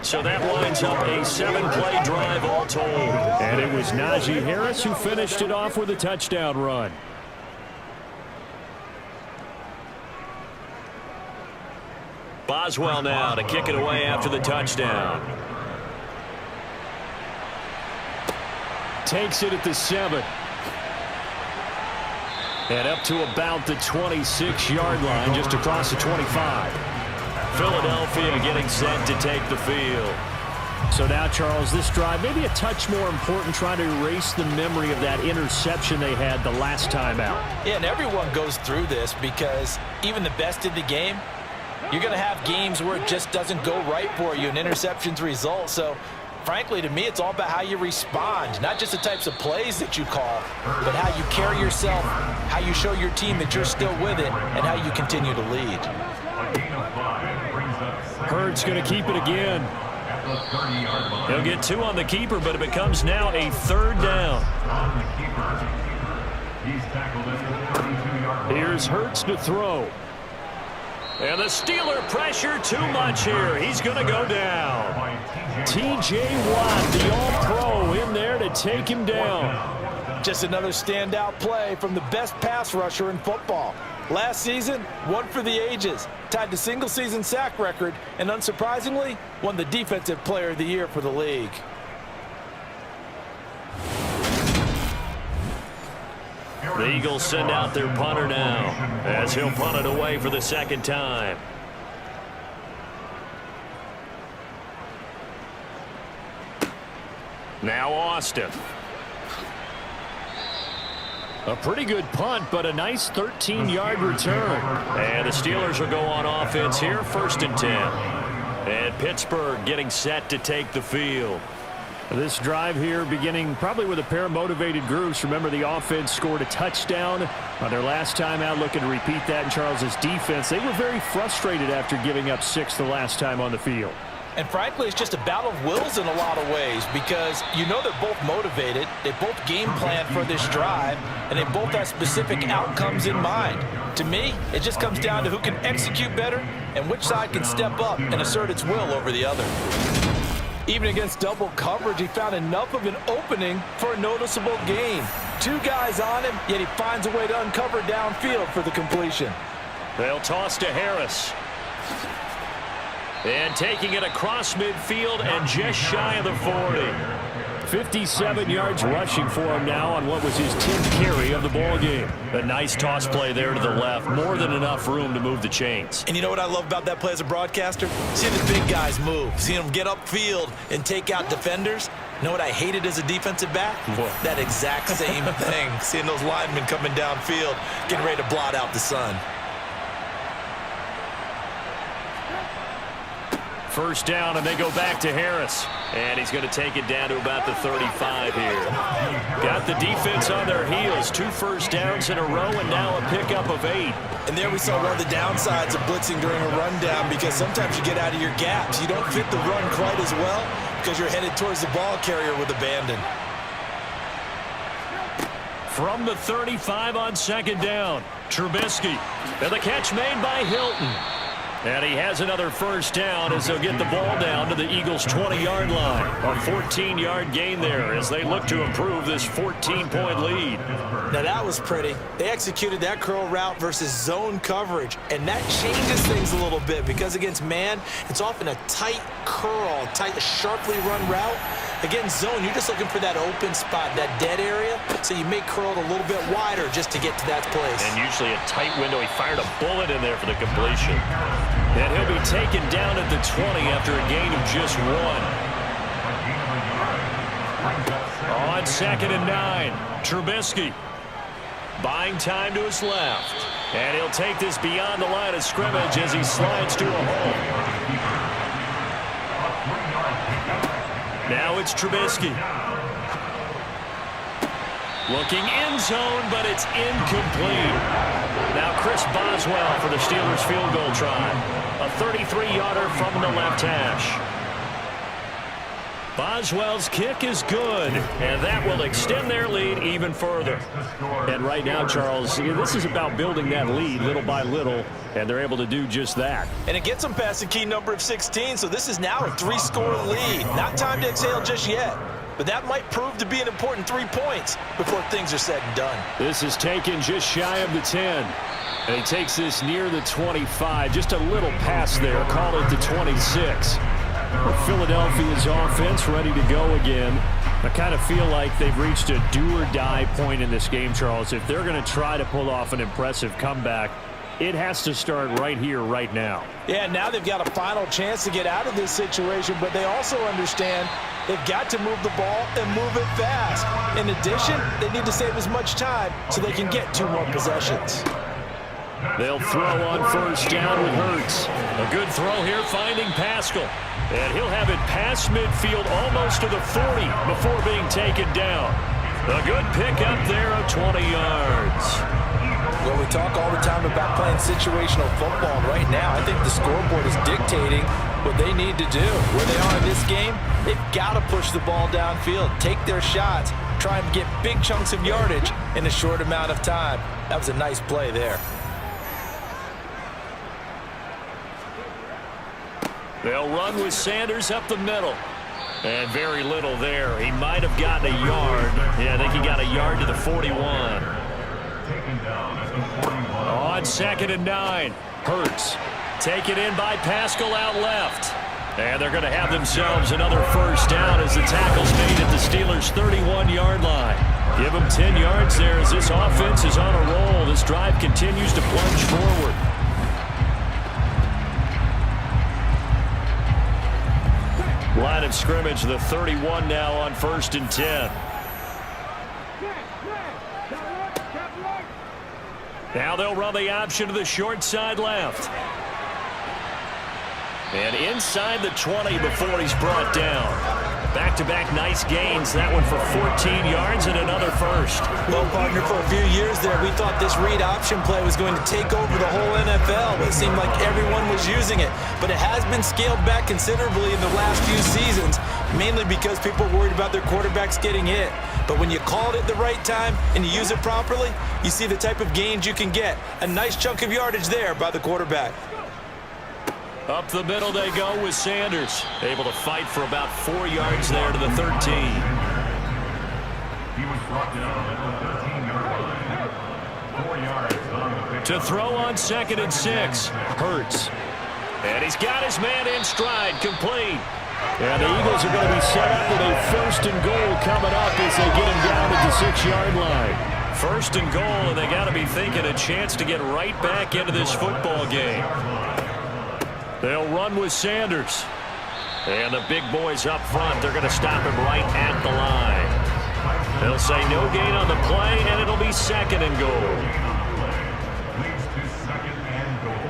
So that lines up a 7-play drive all told. And it was Najee Harris who finished it off with a touchdown run. Boswell now to kick it away after the touchdown. Takes it at the 7. And up to about the 26-yard line, just across the 25. Philadelphia getting set to take the field. So now, Charles, this drive maybe a touch more important, trying to erase the memory of that interception they had the last time out. Yeah, and everyone goes through this because even the best in the game, you're going to have games where it just doesn't go right for you and interceptions result. So, frankly, to me, it's all about how you respond, not just the types of plays that you call, but how you carry yourself, how you show your team that you're still with it, and how you continue to lead. Hurts going to keep it again. He'll get 2 on the keeper, but it becomes now a 3rd down. Here's Hurts to throw. And the Steeler pressure too much here. He's going to go down. T.J. Watt, the all-pro, in there to take him down. Just another standout play from the best pass rusher in football. Last season, one for the ages. Tied the single-season sack record, and unsurprisingly, won the Defensive Player of the Year for the league. The Eagles send out their punter now as he'll punt it away for the second time. Now Austin. A pretty good punt, but a nice 13-yard return. And the Steelers will go on offense here, 1st and 10. And Pittsburgh getting set to take the field. This drive here beginning probably with a pair of motivated groups. Remember, the offense scored a touchdown on their last time out, looking to repeat that in Charles's defense. They were very frustrated after giving up 6 the last time on the field. And frankly, it's just a battle of wills in a lot of ways because you know they're both motivated, they both game plan for this drive, and they both have specific outcomes in mind. To me, it just comes down to who can execute better and which side can step up and assert its will over the other. Even against double coverage, he found enough of an opening for a noticeable gain. 2 guys on him, yet he finds a way to uncover downfield for the completion. They'll toss to Harris. And taking it across midfield and just shy of the 40. 57 yards rushing for him now on what was his 10th carry of the ball game. A nice toss play there to the left. More than enough room to move the chains. And you know what I love about that play as a broadcaster? Seeing the big guys move, seeing them get upfield and take out defenders. You know what I hated as a defensive back? What? That exact same thing. Seeing those linemen coming downfield, getting ready to blot out the sun. 1st down, and they go back to Harris. And he's going to take it down to about the 35 here. Got the defense on their heels. 2 first downs in a row, and now a pickup of 8. And there we saw one of the downsides of blitzing during a rundown because sometimes you get out of your gaps. You don't fit the run quite as well because you're headed towards the ball carrier with abandon. From the 35 on 2nd down, Trubisky. And the catch made by Hilton. And he has another 1st down as they'll get the ball down to the Eagles' 20-yard line. A 14-yard gain there as they look to improve this 14-point lead. Now that was pretty. They executed that curl route versus zone coverage, and that changes things a little bit because against man, it's often a tight curl, tight, sharply run route. Against zone, you're just looking for that open spot, that dead area, so you may curl it a little bit wider just to get to that place. And usually a tight window. He fired a bullet in there for the completion. And he'll be taken down at the 20 after a gain of just 1. On 2nd and 9, Trubisky. Buying time to his left. And he'll take this beyond the line of scrimmage as he slides to a hole. Now it's Trubisky. Looking end zone, but it's incomplete. Now Chris Boswell for the Steelers field goal try. A 33-yarder from the left hash. Boswell's kick is good, and that will extend their lead even further. And right now, Charles, this is about building that lead little by little, and they're able to do just that. And it gets them past the key number of 16, so this is now a 3-score lead. Not time to exhale just yet, but that might prove to be an important 3 points before things are said and done. This is taken just shy of the 10. And he takes this near the 25. Just a little pass there. Call it the 26. Philadelphia's offense ready to go again. I kind of feel like they've reached a do-or-die point in this game, Charles. If they're going to try to pull off an impressive comeback, it has to start right here, right now. Yeah, now they've got a final chance to get out of this situation, but they also understand they've got to move the ball and move it fast. In addition, they need to save as much time so they can get 2 more possessions. They'll throw on 1st down with Hurts. A good throw here finding Pascal. And he'll have it past midfield almost to the 40 before being taken down. A good pickup there of 20 yards. Well, we talk all the time about playing situational football. Right now, I think the scoreboard is dictating what they need to do. Where they are in this game, they've got to push the ball downfield, take their shots, try and get big chunks of yardage in a short amount of time. That was a nice play there. They'll run with Sanders up the middle. And very little there. He might have gotten a yard. Yeah, I think he got a yard to the 41. On 2nd and 9. Hurts. Taken in by Pascal out left. And they're going to have themselves another first down as the tackle's made at the Steelers' 31-yard line. Give them 10 yards there as this offense is on a roll. This drive continues to plunge forward. Line of scrimmage, the 31 now on 1st and 10. Now they'll run the option to the short side left. And inside the 20 before he's brought down. Back-to-back nice gains. That one for 14 yards and another first. Well, partner, for a few years there, we thought this read option play was going to take over the whole NFL. It seemed like everyone was using it. But it has been scaled back considerably in the last few seasons, mainly because people are worried about their quarterbacks getting hit. But when you call it at the right time and you use it properly, you see the type of gains you can get. A nice chunk of yardage there by the quarterback. Up the middle they go with Sanders. Able to fight for about 4 yards there to the 13. He was brought down at the 13-yard line. 4 yards on the pick. To throw on 2nd and 6. Hurts. And he's got his man in stride, complete. And the Eagles are going to be set up with a 1st and goal coming up as they get him down at the 6-yard line. 1st and goal, and they got to be thinking a chance to get right back into this football game. They'll run with Sanders. And the big boys up front, they're going to stop him right at the line. They'll say no gain on the play, and it'll be 2nd and goal. Leads to 2nd and goal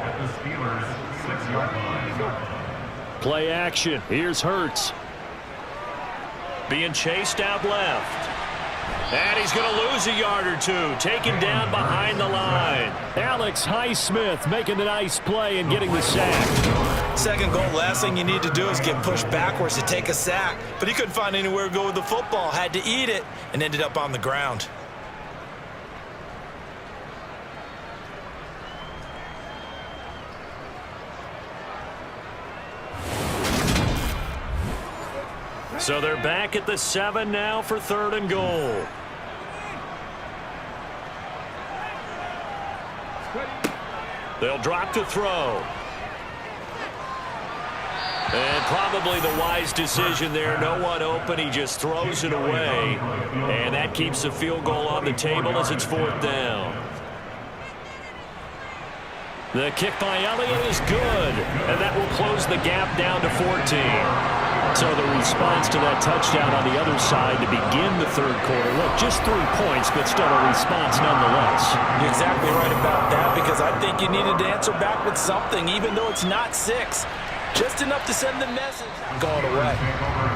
at the Steelers' 6-yard line. Play action. Here's Hurts. Being chased out left. And he's going to lose a yard or two. Taken down behind the line. Alex Highsmith making the nice play and getting the sack. 2nd goal, last thing you need to do is get pushed backwards to take a sack. But he couldn't find anywhere to go with the football. Had to eat it and ended up on the ground. So they're back at the 7 now for 3rd and goal. They'll drop to throw. And probably the wise decision there. No one open. He just throws it away. And that keeps the field goal on the table as it's 4th down. The kick by Elliott is good. And that will close the gap down to 14. So the response to that touchdown on the other side to begin the 3rd quarter. Look, just 3 points, but still a response nonetheless. You're exactly right about that, because I think you needed to answer back with something, even though it's not 6. Just enough to send the message. Going away.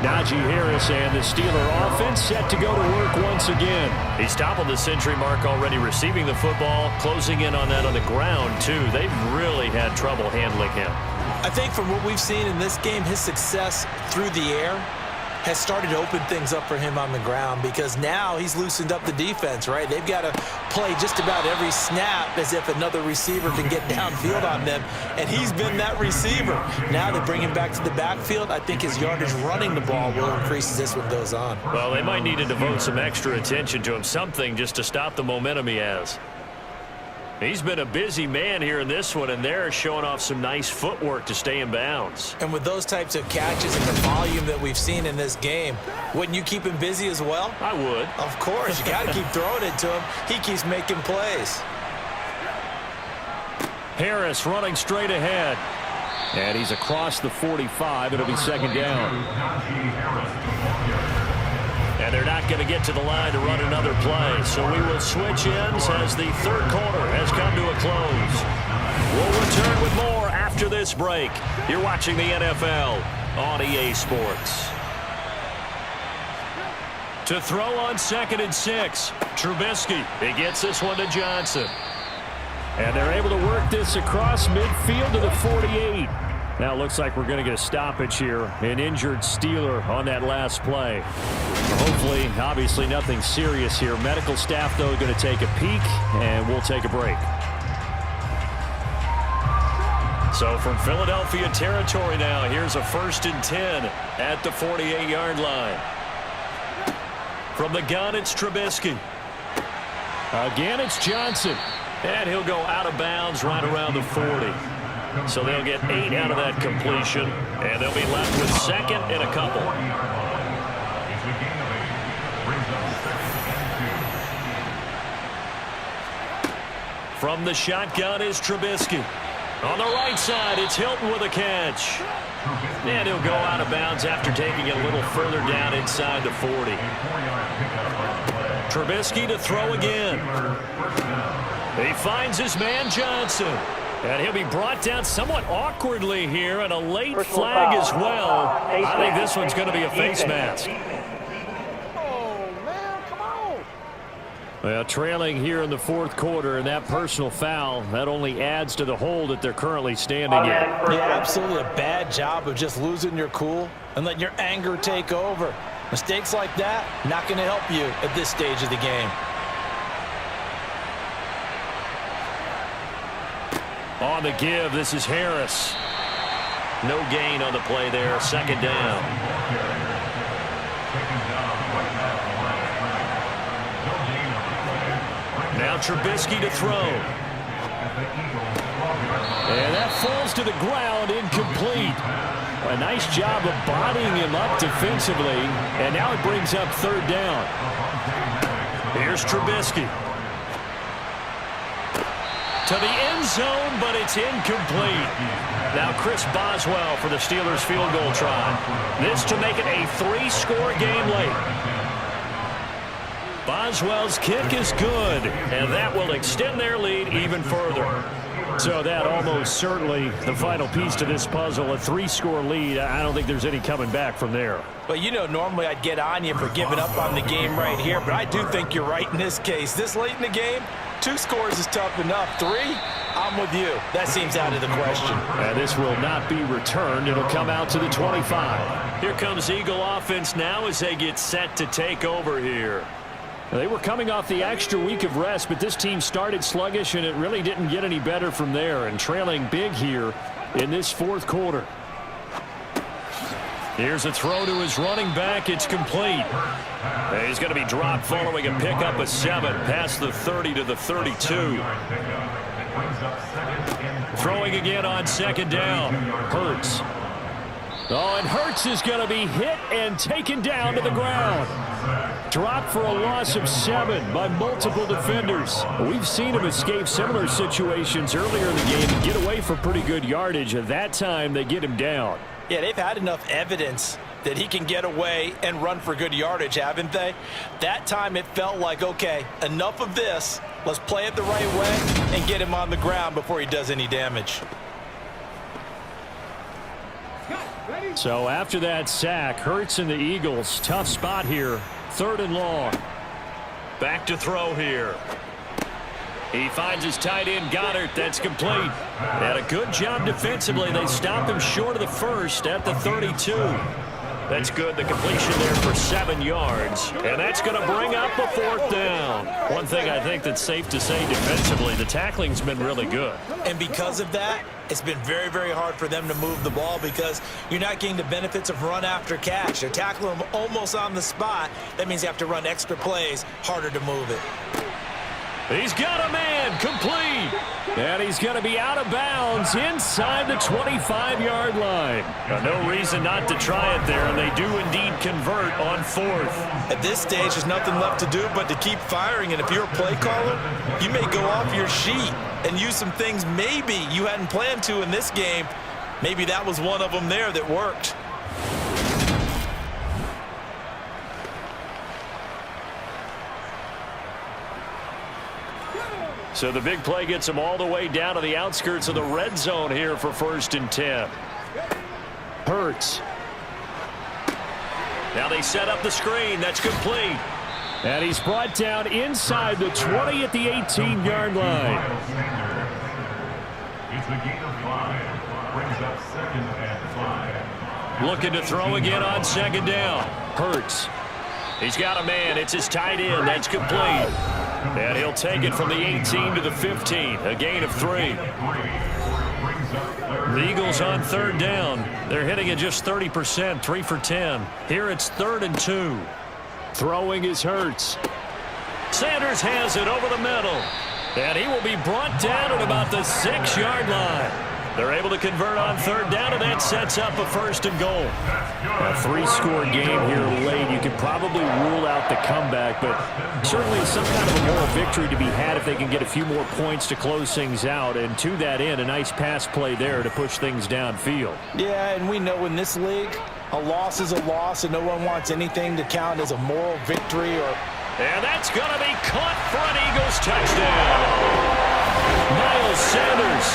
Najee Harris and the Steeler offense set to go to work once again. He's toppled the century mark already, receiving the football, closing in on that on the ground, too. They've really had trouble handling him. I think from what we've seen in this game, his success through the air has started to open things up for him on the ground, because now he's loosened up the defense, right? They've got to play just about every snap as if another receiver can get downfield on them, and he's been that receiver. Now they bring him back to the backfield. I think his yardage running the ball will increase as this one goes on. Well, they might need to devote some extra attention to him, something just to stop the momentum he has. He's been a busy man here in this one, and they're showing off some nice footwork to stay in bounds. And with those types of catches and the volume that we've seen in this game, wouldn't you keep him busy as well? I would. Of course. You got to keep throwing it to him. He keeps making plays. Harris running straight ahead. And he's across the 45. It'll be 2nd down. And they're not going to get to the line to run another play. So we will switch ends as the 3rd quarter has come to a close. We'll return with more after this break. You're watching the NFL on EA Sports. To throw on 2nd and 6. Trubisky. He gets this one to Johnson. And they're able to work this across midfield to the 48. Now it looks like we're going to get a stoppage here. An injured Steeler on that last play. Hopefully, obviously nothing serious here. Medical staff, though, going to take a peek, and we'll take a break. So from Philadelphia territory now, here's a 1st and 10 at the 48-yard line. From the gun, it's Trubisky. Again, it's Johnson. And he'll go out of bounds right around the 40. So they'll get 8 out of that completion, and they'll be left with second and a couple. From the shotgun is Trubisky. On the right side, it's Hilton with a catch. And he'll go out of bounds after taking it a little further down inside the 40. Trubisky to throw again. He finds his man Johnson. And he'll be brought down somewhat awkwardly here, and a late flag as well. I think this one's going to be a face mask. Well, trailing here in the fourth quarter, and that personal foul, that only adds to the hole that they're currently standing in. Yeah, absolutely a bad job of just losing your cool and letting your anger take over. Mistakes like that, not going to help you at this stage of the game. On the give, this is Harris. No gain on the play there, second down. Now Trubisky to throw. And that falls to the ground, incomplete. A nice job of bodying him up defensively, and now it brings up third down. Here's Trubisky. To the end zone, but it's incomplete. Now Chris Boswell for the Steelers field goal try. This to make it a 3-score game late. Boswell's kick is good, and that will extend their lead even further. So that almost certainly the final piece to this puzzle, a 3-score lead. I don't think there's any coming back from there. Well, you know, normally I'd get on you for giving up on the game right here, but I do think you're right in this case. This late in the game, 2 scores is tough enough. 3, I'm with you. That seems out of the question. And this will not be returned. It'll come out to the 25. Here comes Eagle offense now as they get set to take over here. They were coming off the extra week of rest, but this team started sluggish, and it really didn't get any better from there, and trailing big here in this fourth quarter. Here's a throw to his running back. It's complete. He's going to be dropped following a pickup of 7 past the 30 to the 32. Throwing again on second down. Hurts. Oh, and Hurts is going to be hit and taken down to the ground. Dropped for a loss of 7 by multiple defenders. We've seen him escape similar situations earlier in the game and get away for pretty good yardage. At that time, they get him down. Yeah, they've had enough evidence that he can get away and run for good yardage, haven't they? That time it felt like, okay, enough of this. Let's play it the right way and get him on the ground before he does any damage. So after that sack, Hurts and the Eagles, tough spot here. 3rd and long. Back to throw here. He finds his tight end, Goddard. That's complete. And a good job defensively. They stop him short of the first at the 32. That's good. The completion there for 7 yards. And that's going to bring up a 4th down. One thing I think that's safe to say defensively, the tackling's been really good. And because of that, it's been very, very hard for them to move the ball because you're not getting the benefits of run after catch. They're tackling them almost on the spot. That means you have to run extra plays, harder to move it. He's got a man, complete. And he's going to be out of bounds inside the 25-yard line. No reason not to try it there, and they do indeed convert on 4th. At this stage, there's nothing left to do but to keep firing, and if you're a play caller, you may go off your sheet and use some things maybe you hadn't planned to in this game. Maybe that was one of them there that worked. So the big play gets them all the way down to the outskirts of the red zone here for 1st and 10. Hurts. Now they set up the screen. That's complete. And he's brought down inside the 20 at the 18-yard line. It's a gain of 5. Brings up 2nd and 5. Looking to throw again on 2nd down. Hurts. He's got a man. It's his tight end. That's complete. And he'll take it from the 18 to the 15. A gain of 3. The Eagles on 3rd down. They're hitting at just 30%, 3 for 10. Here it's 3rd and 2. Throwing is Hurts. Sanders has it over the middle. And he will be brought down at about the 6-yard line. They're able to convert on third down, and that sets up a 1st and goal. A 3-score game here late. You could probably rule out the comeback, but certainly some kind of a moral victory to be had if they can get a few more points to close things out. And to that end, a nice pass play there to push things downfield. Yeah, and we know in this league, a loss is a loss, and no one wants anything to count as a moral victory. And that's going to be caught for an Eagles touchdown. Miles Sanders,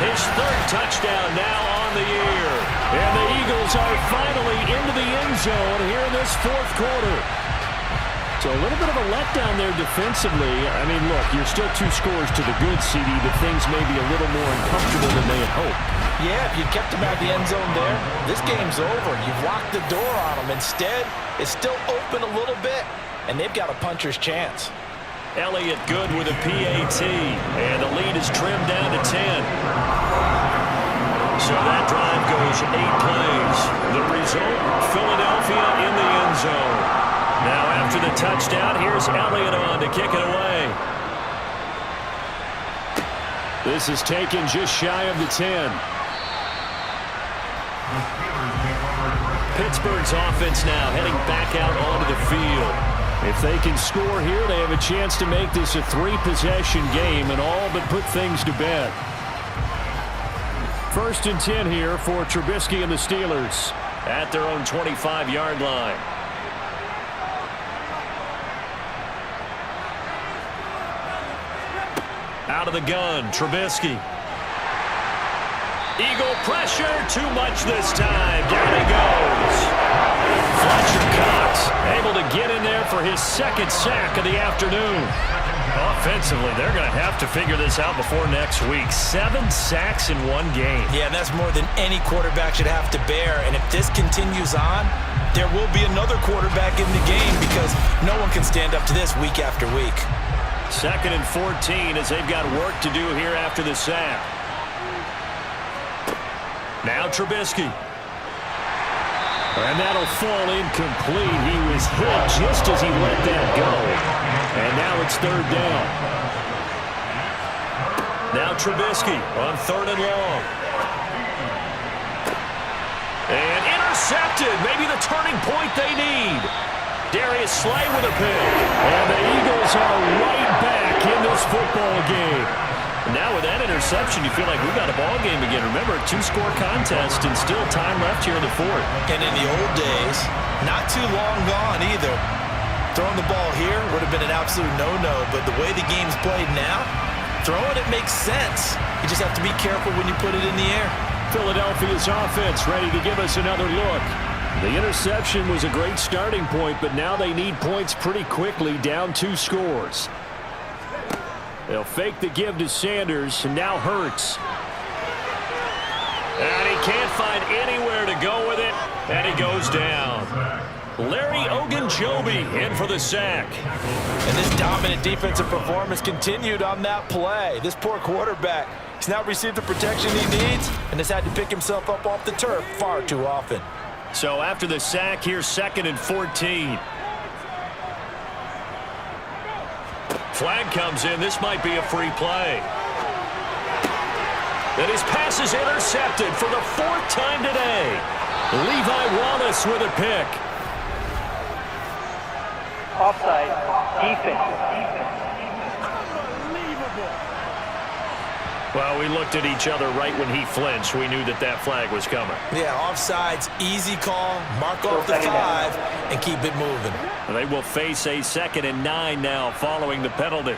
his 3rd touchdown now on the year. And the Eagles are finally into the end zone here in this 4th quarter. So a little bit of a letdown there defensively. I mean, look, you're still 2 scores to the good, CD, but things may be a little more uncomfortable than they had hoped. Yeah, if you kept them out of the end zone there, this game's over. You've locked the door on them. Instead, it's still open a little bit, and they've got a puncher's chance. Elliott good with a PAT, and the lead is trimmed down to 10. So that drive goes 8 plays. The result, Philadelphia in the end zone. Now after the touchdown, here's Elliott on to kick it away. This is taken just shy of the 10. Pittsburgh's offense now heading back out onto the field. If they can score here, they have a chance to make this a 3-possession game and all but put things to bed. 1st and 10 here for Trubisky and the Steelers. At their own 25-yard line. Out of the gun, Trubisky. Eagle pressure, too much this time. Down he goes. Fletcher Cox able to get in there for his 2nd sack of the afternoon. Offensively, they're going to have to figure this out before next week. 7 sacks in 1 game. Yeah, and that's more than any quarterback should have to bear. And if this continues on, there will be another quarterback in the game because no one can stand up to this week after week. 2nd and 14 as they've got work to do here after the sack. Now Trubisky. And that'll fall incomplete. He was hit just as he let that go. And now it's 3rd down. Now Trubisky on 3rd and long. And intercepted. Maybe the turning point they need. Darius Slay with a pick. And the Eagles are right back in this football game. Now with that interception, you feel like we've got a ball game again. Remember, a 2-score contest and still time left here in the 4th. And in the old days, not too long gone either. Throwing the ball here would have been an absolute no-no, but the way the game's played now, throwing it makes sense. You just have to be careful when you put it in the air. Philadelphia's offense ready to give us another look. The interception was a great starting point, but now they need points pretty quickly, down 2 scores. They'll fake the give to Sanders, and now Hurts. And he can't find anywhere to go with it, and he goes down. Larry Ogunjobi in for the sack. And this dominant defensive performance continued on that play. This poor quarterback, he's now received the protection he needs and has had to pick himself up off the turf far too often. So after the sack, here's 2nd and 14. Flag comes in. This might be a free play. And his pass is intercepted for the 4th time today. Levi Wallace with a pick. Offside. Defense. Well, we looked at each other right when he flinched. We knew that that flag was coming. Yeah, offsides, easy call, mark off the 5, and keep it moving. And they will face a 2nd and 9 now following the penalty.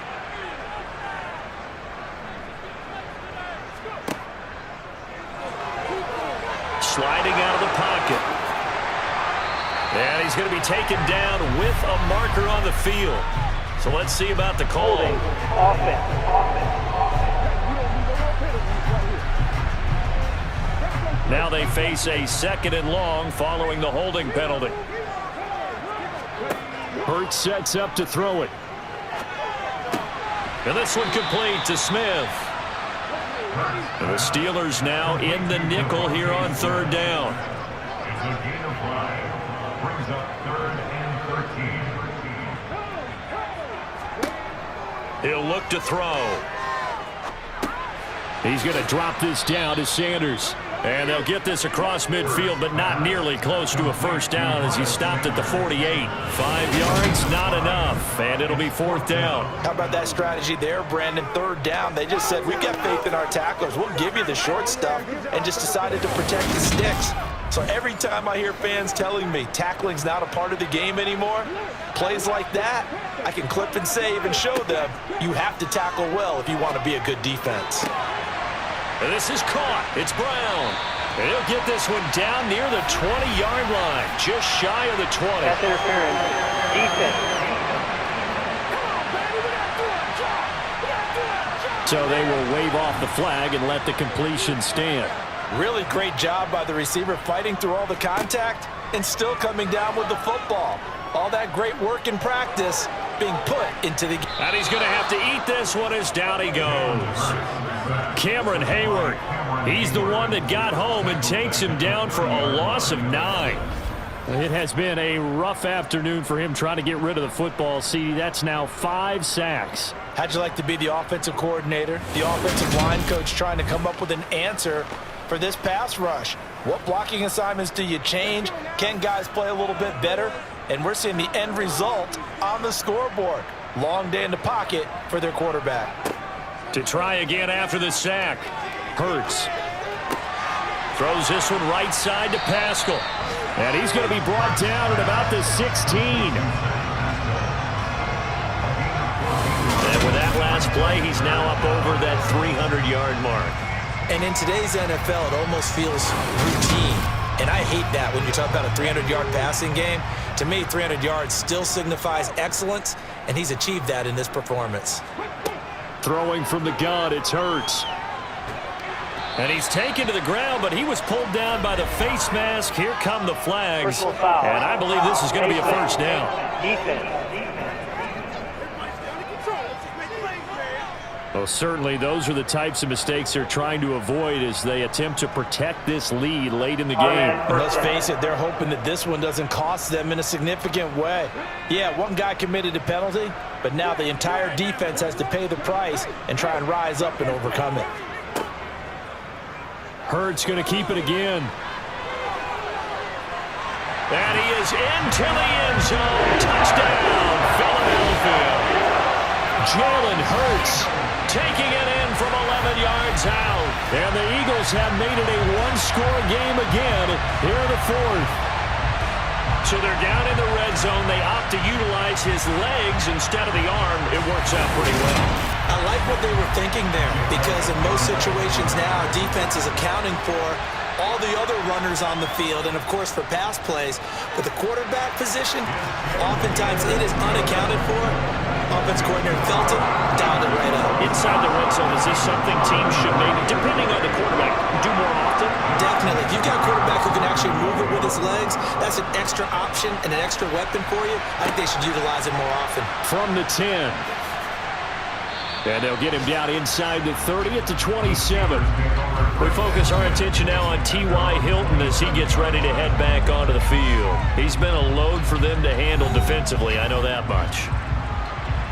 Sliding out of the pocket. And he's going to be taken down with a marker on the field. So let's see about the call. Offense. Now they face a 2nd and long following the holding penalty. Hurts sets up to throw it. And this one complete to Smith. And the Steelers now in the nickel here on 3rd down. It's a gain of 5. Brings up 3rd and 13. He'll look to throw. He's going to drop this down to Sanders. And they'll get this across midfield, but not nearly close to a first down as he stopped at the 48. 5 yards, not enough, and it'll be 4th down. How about that strategy there, Brandon? 3rd down. They just said, we've got faith in our tacklers. We'll give you the short stuff, and just decided to protect the sticks. So every time I hear fans telling me tackling's not a part of the game anymore, plays like that, I can clip and save and show them you have to tackle well if you want to be a good defense. This is caught. It's Brown. And he'll get this one down near the 20-yard line, just shy of the 20. Pass interference. Defense. So they will wave off the flag and let the completion stand. Really great job by the receiver fighting through all the contact and still coming down with the football. All that great work in practice being put into the game. And he's going to have to eat this one as down he goes. Cameron Hayward, he's the one that got home and takes him down for a loss of 9. It has been a rough afternoon for him trying to get rid of the football. See, that's now 5 sacks. How'd you like to be the offensive coordinator, the offensive line coach trying to come up with an answer for this pass rush? What blocking assignments do you change? Can guys play a little bit better? And we're seeing the end result on the scoreboard. Long day in the pocket for their quarterback. To try again after the sack. Hurts. Throws this one right side to Pascal. And he's going to be brought down at about the 16. And with that last play, he's now up over that 300-yard mark. And in today's NFL, it almost feels routine. And I hate that when you talk about a 300-yard passing game. To me, 300 yards still signifies excellence, and he's achieved that in this performance. Throwing from the gun, it's Hurts. And he's taken to the ground, but he was pulled down by the face mask. Here come the flags. Personal foul. And I believe this is going to be a first down. Defense. Well, certainly those are the types of mistakes they're trying to avoid as they attempt to protect this lead late in the game. And let's face it, they're hoping that this one doesn't cost them in a significant way. Yeah, one guy committed a penalty, but now the entire defense has to pay the price and try and rise up and overcome it. Hurts going to keep it again. And he is into the end zone. Touchdown, Philadelphia. Jalen Hurts taking it in from 11 yards out. And the Eagles have made it a one-score game again here in the 4th. So they're down in the red zone. They opt to utilize his legs instead of the arm. It works out pretty well. I like what they were thinking there, because in most situations now, defense is accounting for all the other runners on the field and, of course, for pass plays. But the quarterback position, oftentimes it is unaccounted for. Offense coordinator Felton dialed it right up. Inside the red zone, is this something teams should maybe, depending on the quarterback, do more often? Definitely. If you've got a quarterback who can actually move it with his legs, that's an extra option and an extra weapon for you. I think they should utilize it more often. From the 10. And they'll get him down inside the 30 at the 27. We focus our attention now on T.Y. Hilton as he gets ready to head back onto the field. He's been a load for them to handle defensively, I know that much.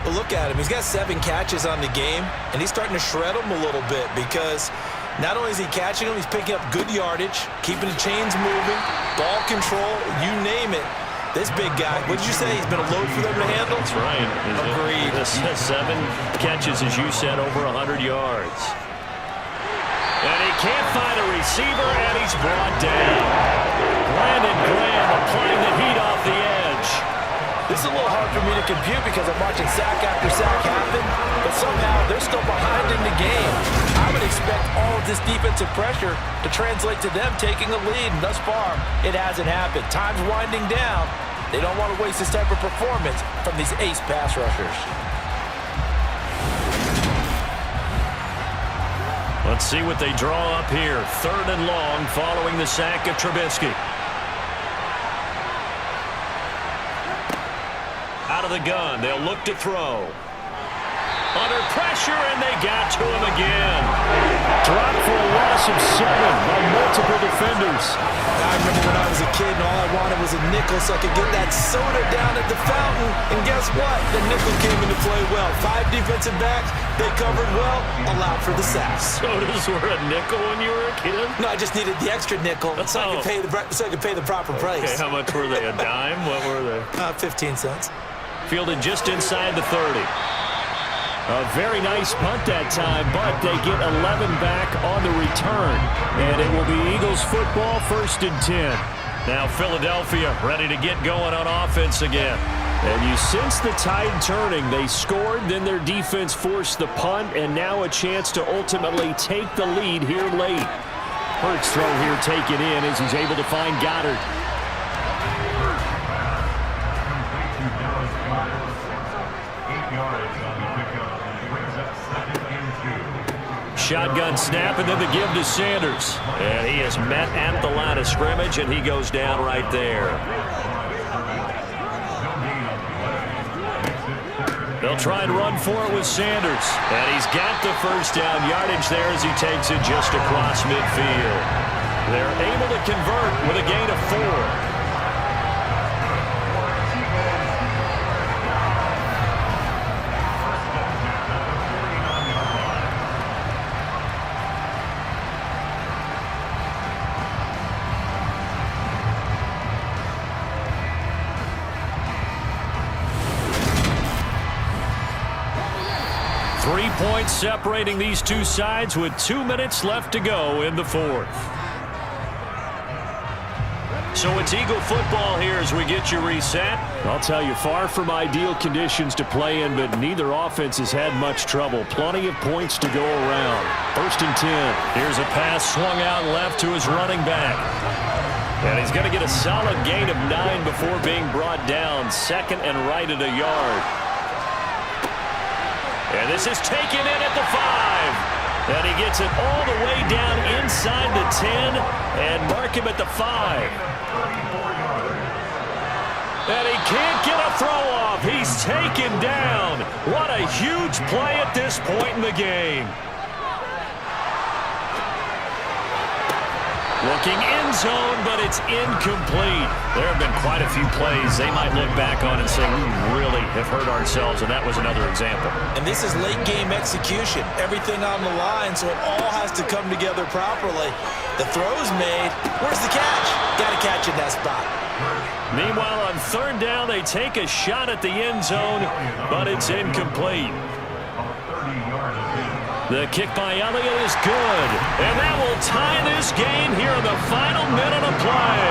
Well, look at him. He's got 7 catches on the game, and he's starting to shred them a little bit because not only is he catching them, he's picking up good yardage, keeping the chains moving, ball control, you name it. This big guy, what did you say? He's been a load for them to handle? That's right. Agreed. 7 catches, as you said, over 100 yards. And he can't find a receiver, and he's brought down. Brandon Graham applying the heat off the edge. This is a little hard for me to compute because I'm watching sack after sack happen, but somehow they're still behind in the game. I would expect all of this defensive pressure to translate to them taking a lead, and thus far, it hasn't happened. Time's winding down. They don't want to waste this type of performance from these ace pass rushers. Let's see what they draw up here. 3rd and long following the sack of Trubisky. Out of the gun, they'll look to throw. Under pressure, and they got to him again. Dropped for a loss of 7 by multiple defenders. I remember when I was a kid and all I wanted was a nickel so I could get that soda down at the fountain. And guess what? The nickel came into play well. 5 defensive backs, they covered well, allowed for the sacks. Sodas were a nickel when you were a kid? No, I just needed the extra nickel so I could pay the proper price. Okay, how much were they? A dime? What were they? 15 cents. Fielded just inside the 30. A very nice punt that time, but they get 11 back on the return. And it will be Eagles football, 1st and 10. Now Philadelphia ready to get going on offense again. And you sense the tide turning. They scored, then their defense forced the punt, and now a chance to ultimately take the lead here late. Hurts throw here taken in as he's able to find Goddard. Shotgun snap, and then the give to Sanders. And he is met at the line of scrimmage, and he goes down right there. They'll try and run for it with Sanders. And he's got the first down yardage there as he takes it just across midfield. They're able to convert with a gain of 4. 3 points separating these two sides with 2 minutes left to go in the 4th. So it's Eagle football here as we get you reset. I'll tell you, far from ideal conditions to play in, but neither offense has had much trouble. Plenty of points to go around. 1st and 10. Here's a pass swung out left to his running back. And he's going to get a solid gain of 9 before being brought down. 2nd and right at a yard. And this is taken in at the 5. And he gets it all the way down inside the 10 and mark him at the 5. And he can't get a throw off. He's taken down. What a huge play at this point in the game. Looking end zone, but it's incomplete. There have been quite a few plays they might look back on and say, we really have hurt ourselves, and that was another example. And this is late game execution. Everything on the line, so it all has to come together properly. The throw's made. Where's the catch? Got to catch in that spot. Meanwhile, on 3rd down, they take a shot at the end zone, but it's incomplete. The kick by Elliott is good, and that will tie this game here in the final minute of play.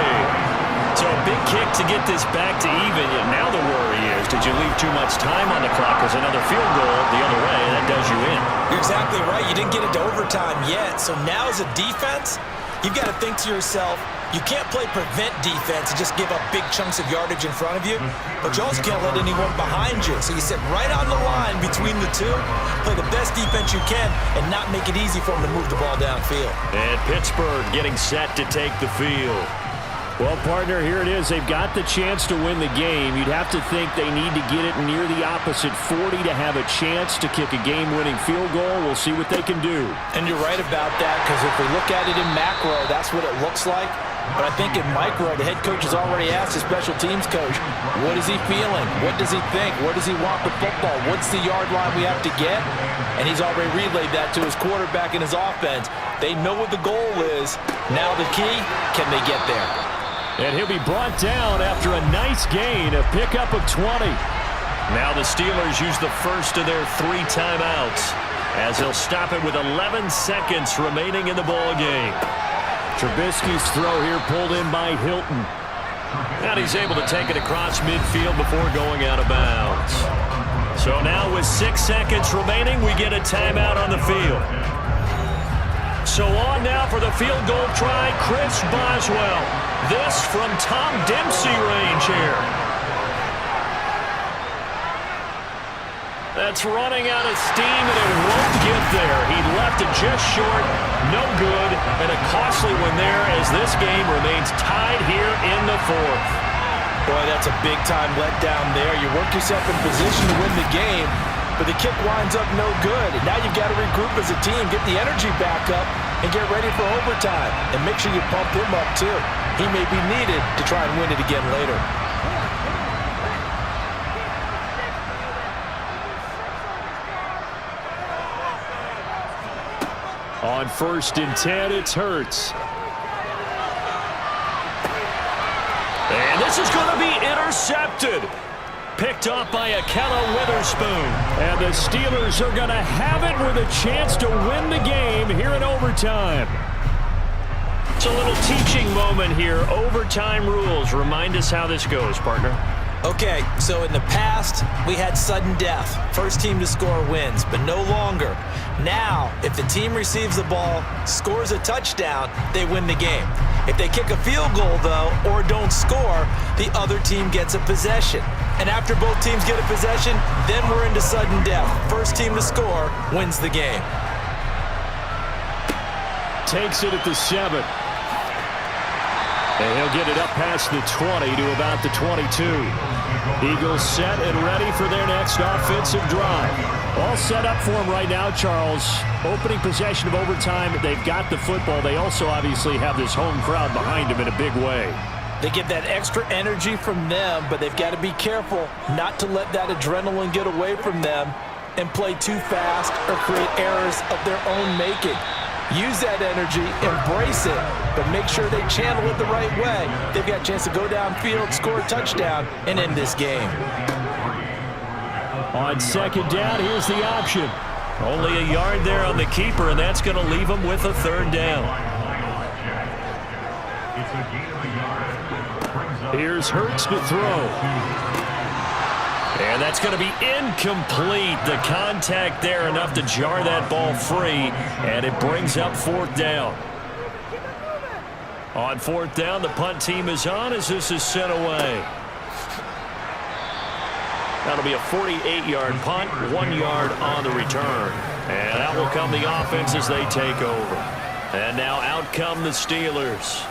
So a big kick to get this back to even. Now the worry is, did you leave too much time on the clock? Because another field goal the other way, that does you in. You're exactly right. You didn't get it to overtime yet. So now as a defense, you've got to think to yourself, you can't play prevent defense and just give up big chunks of yardage in front of you, but you also can't let anyone behind you. So you sit right on the line between the two, play the best defense you can, and not make it easy for them to move the ball downfield. And Pittsburgh getting set to take the field. Well, partner, here it is. They've got the chance to win the game. You'd have to think they need to get it near the opposite 40 to have a chance to kick a game-winning field goal. We'll see what they can do. And you're right about that, because if we look at it in macro, that's what it looks like. But I think in micro, the head coach has already asked the special teams coach, what is he feeling? What does he think? Where does he want the football? What's the yard line we have to get? And he's already relayed that to his quarterback and his offense. They know what the goal is. Now the key, can they get there? And he'll be brought down after a nice gain, a pickup of 20. Now the Steelers use the first of their 3 timeouts as they'll stop it with 11 seconds remaining in the ball game. Trubisky's throw here pulled in by Hilton. And he's able to take it across midfield before going out of bounds. So now with 6 seconds remaining, we get a timeout on the field. So on now for the field goal try, Chris Boswell. This from Tom Dempsey range here. That's running out of steam, and it won't get there. He left it just short, no good, and a costly one there as this game remains tied here in the 4th. Boy, that's a big-time letdown there. You work yourself in position to win the game, but the kick winds up no good. And now you've got to regroup as a team, get the energy back up, and get ready for overtime. And make sure you pump him up, too. He may be needed to try and win it again later. On 1st and 10, it's Hurts. And this is going to be intercepted. Picked off by Akella Witherspoon. And the Steelers are going to have it with a chance to win the game here in overtime. It's a little teaching moment here. Overtime rules. Remind us how this goes, partner. Okay, so in the past, we had sudden death. First team to score wins, but no longer. Now, if the team receives the ball, scores a touchdown, they win the game. If they kick a field goal, though, or don't score, the other team gets a possession. And after both teams get a possession, then we're into sudden death. First team to score wins the game. Takes it at the 7. And he'll get it up past the 20 to about the 22. Eagles set and ready for their next offensive drive. All set up for him right now, Charles. Opening possession of overtime. They've got the football. They also obviously have this home crowd behind them in a big way. They get that extra energy from them, but they've got to be careful not to let that adrenaline get away from them and play too fast or create errors of their own making. Use that energy, embrace it, but make sure they channel it the right way. They've got a chance to go downfield, score a touchdown, and end this game. On 2nd down, here's the option. Only a yard there on the keeper, and that's going to leave them with a 3rd down. Here's Hurts to throw. And that's going to be incomplete. The contact there enough to jar that ball free, and it brings up 4th down. On 4th down, the punt team is on as this is sent away. That'll be a 48-yard punt, 1 yard on the return. And out will come the offense as they take over. And now out come the Steelers.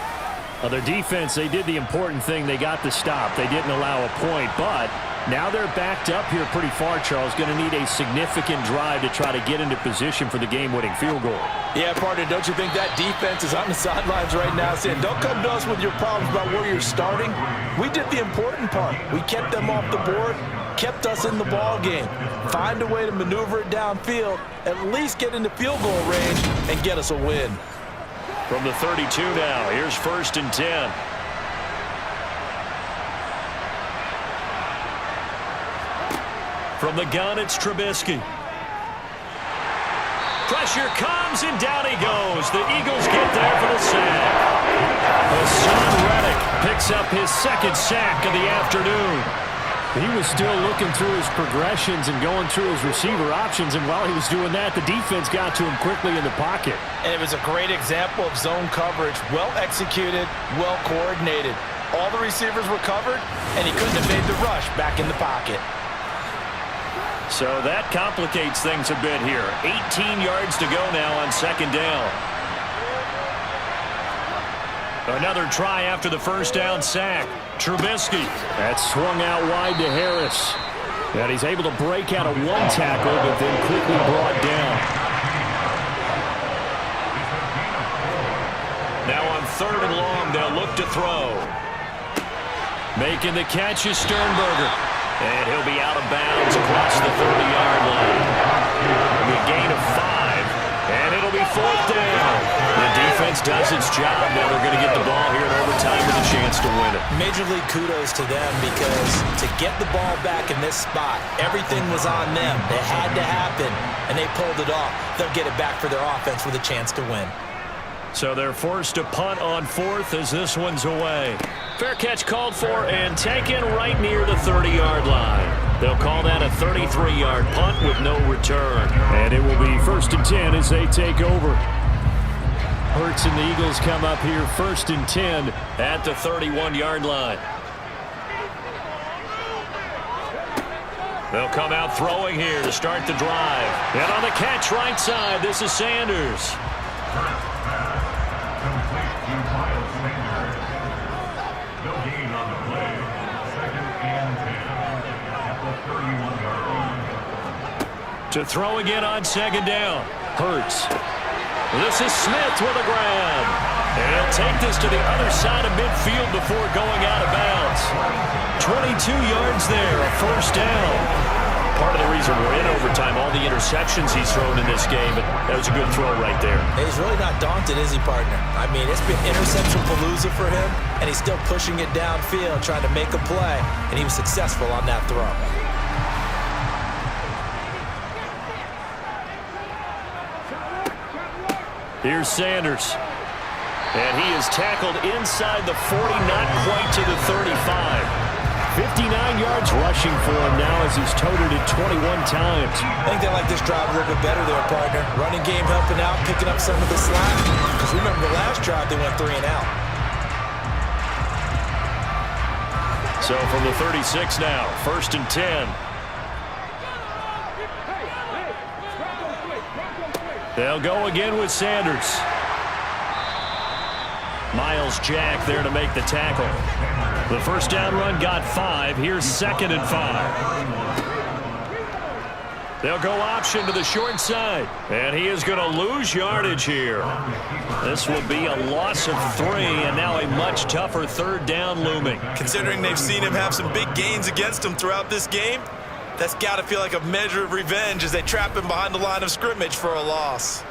Well, their defense, they did the important thing. They got the stop. They didn't allow a point, but now they're backed up here pretty far, Charles. Going to need a significant drive to try to get into position for the game-winning field goal. Yeah, partner, don't you think that defense is on the sidelines right now saying, don't come to us with your problems about where you're starting. We did the important part. We kept them off the board, kept us in the ball game. Find a way to maneuver it downfield, at least get into field goal range, and get us a win. From the 32 now, here's 1st and 10. From the gun, it's Trubisky. Pressure comes, and down he goes. The Eagles get there for the sack. Hassan Reddick picks up his 2nd sack of the afternoon. He was still looking through his progressions and going through his receiver options, and while he was doing that, the defense got to him quickly in the pocket. And it was a great example of zone coverage. Well executed, well coordinated. All the receivers were covered, and he couldn't have made the rush back in the pocket. So that complicates things a bit here. 18 yards to go now on 2nd down. Another try after the 1st down sack. Trubisky. That swung out wide to Harris. And he's able to break out of 1 tackle, but then quickly brought down. Now on 3rd and long, they'll look to throw. Making the catch is Sternberger. And he'll be out of bounds across the 30-yard line. A gain of 5, and it'll be 4th down. The defense does its job. Now they're going to get the ball here in overtime with a chance to win it. Major league kudos to them because to get the ball back in this spot, everything was on them. It had to happen, and they pulled it off. They'll get it back for their offense with a chance to win. So they're forced to punt on 4th as this one's away. Fair catch called for and taken right near the 30-yard line. They'll call that a 33-yard punt with no return. And it will be 1st and 10 as they take over. Hurts and the Eagles come up here 1st and 10 at the 31-yard line. They'll come out throwing here to start the drive. And on the catch right side, this is Sanders. To throw again on second down. Hurts. This is Smith with a grab. And he'll take this to the other side of midfield before going out of bounds. 22 yards there, a first down. Part of the reason we're in overtime, all the interceptions he's thrown in this game, but that was a good throw right there. He's really not daunted, is he, partner? I mean, it's been interception palooza for him, and he's still pushing it downfield, trying to make a play, and he was successful on that throw. Here's Sanders. And he is tackled inside the 40, not quite to the 35. 59 yards rushing for him now as he's toted it 21 times. I think they like this drive a little bit better there, partner. Running game helping out, picking up some of the slack. Because remember the last drive, they went 3 and out. So from the 36 now, 1st and 10. They'll go again with Sanders. Miles Jack there to make the tackle. The first down run got 5. Here's 2nd and 5. They'll go option to the short side. And he is going to lose yardage here. This will be a loss of 3, and now a much tougher 3rd down looming. Considering they've seen him have some big gains against him throughout this game, that's got to feel like a measure of revenge as they trap him behind the line of scrimmage for a loss.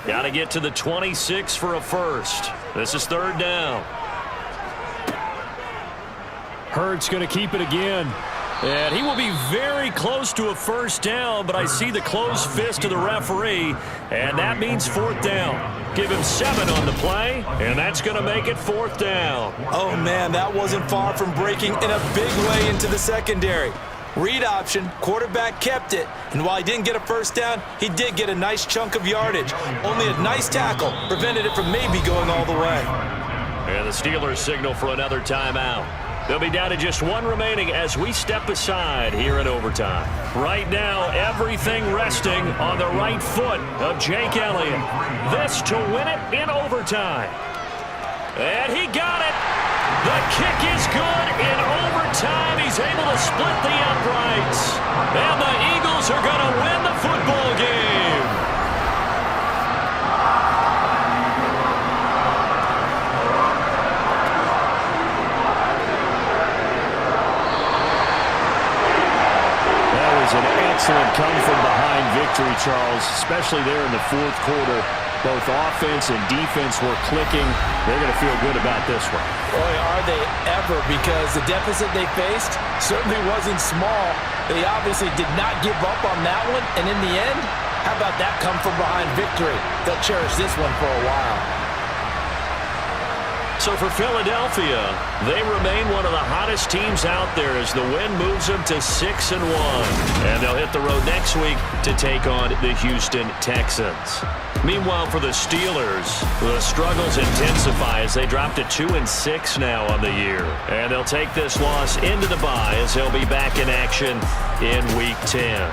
Got to get to the 26 for a first. This is 3rd down. Hurts going to keep it again. And he will be very close to a first down, but I see the closed fist of the referee, and that means 4th down. Give him 7 on the play, and that's going to make it 4th down. Oh, man, that wasn't far from breaking in a big way into the secondary. Read option, quarterback kept it, and while he didn't get a first down, he did get a nice chunk of yardage. Only a nice tackle prevented it from maybe going all the way. And the Steelers signal for another timeout. They'll be down to just 1 remaining as we step aside here in overtime. Right now, everything resting on the right foot of Jake Elliott. This to win it in overtime. And he got it. The kick is good in overtime. He's able to split the uprights. And the Eagles are going to win the football game. That was an excellent come-from-behind victory, Charles, especially there in the 4th quarter. Both offense and defense were clicking. They're going to feel good about this one. Boy, are they ever, because the deficit they faced certainly wasn't small. They obviously did not give up on that one, and in the end, how about that come-from-behind victory? They'll cherish this one for a while. So for Philadelphia, they remain one of the hottest teams out there as the win moves them to 6-1. And they'll hit the road next week to take on the Houston Texans. Meanwhile, for the Steelers, the struggles intensify as they drop to 2-6 now on the year. And they'll take this loss into the bye as they'll be back in action in Week 10.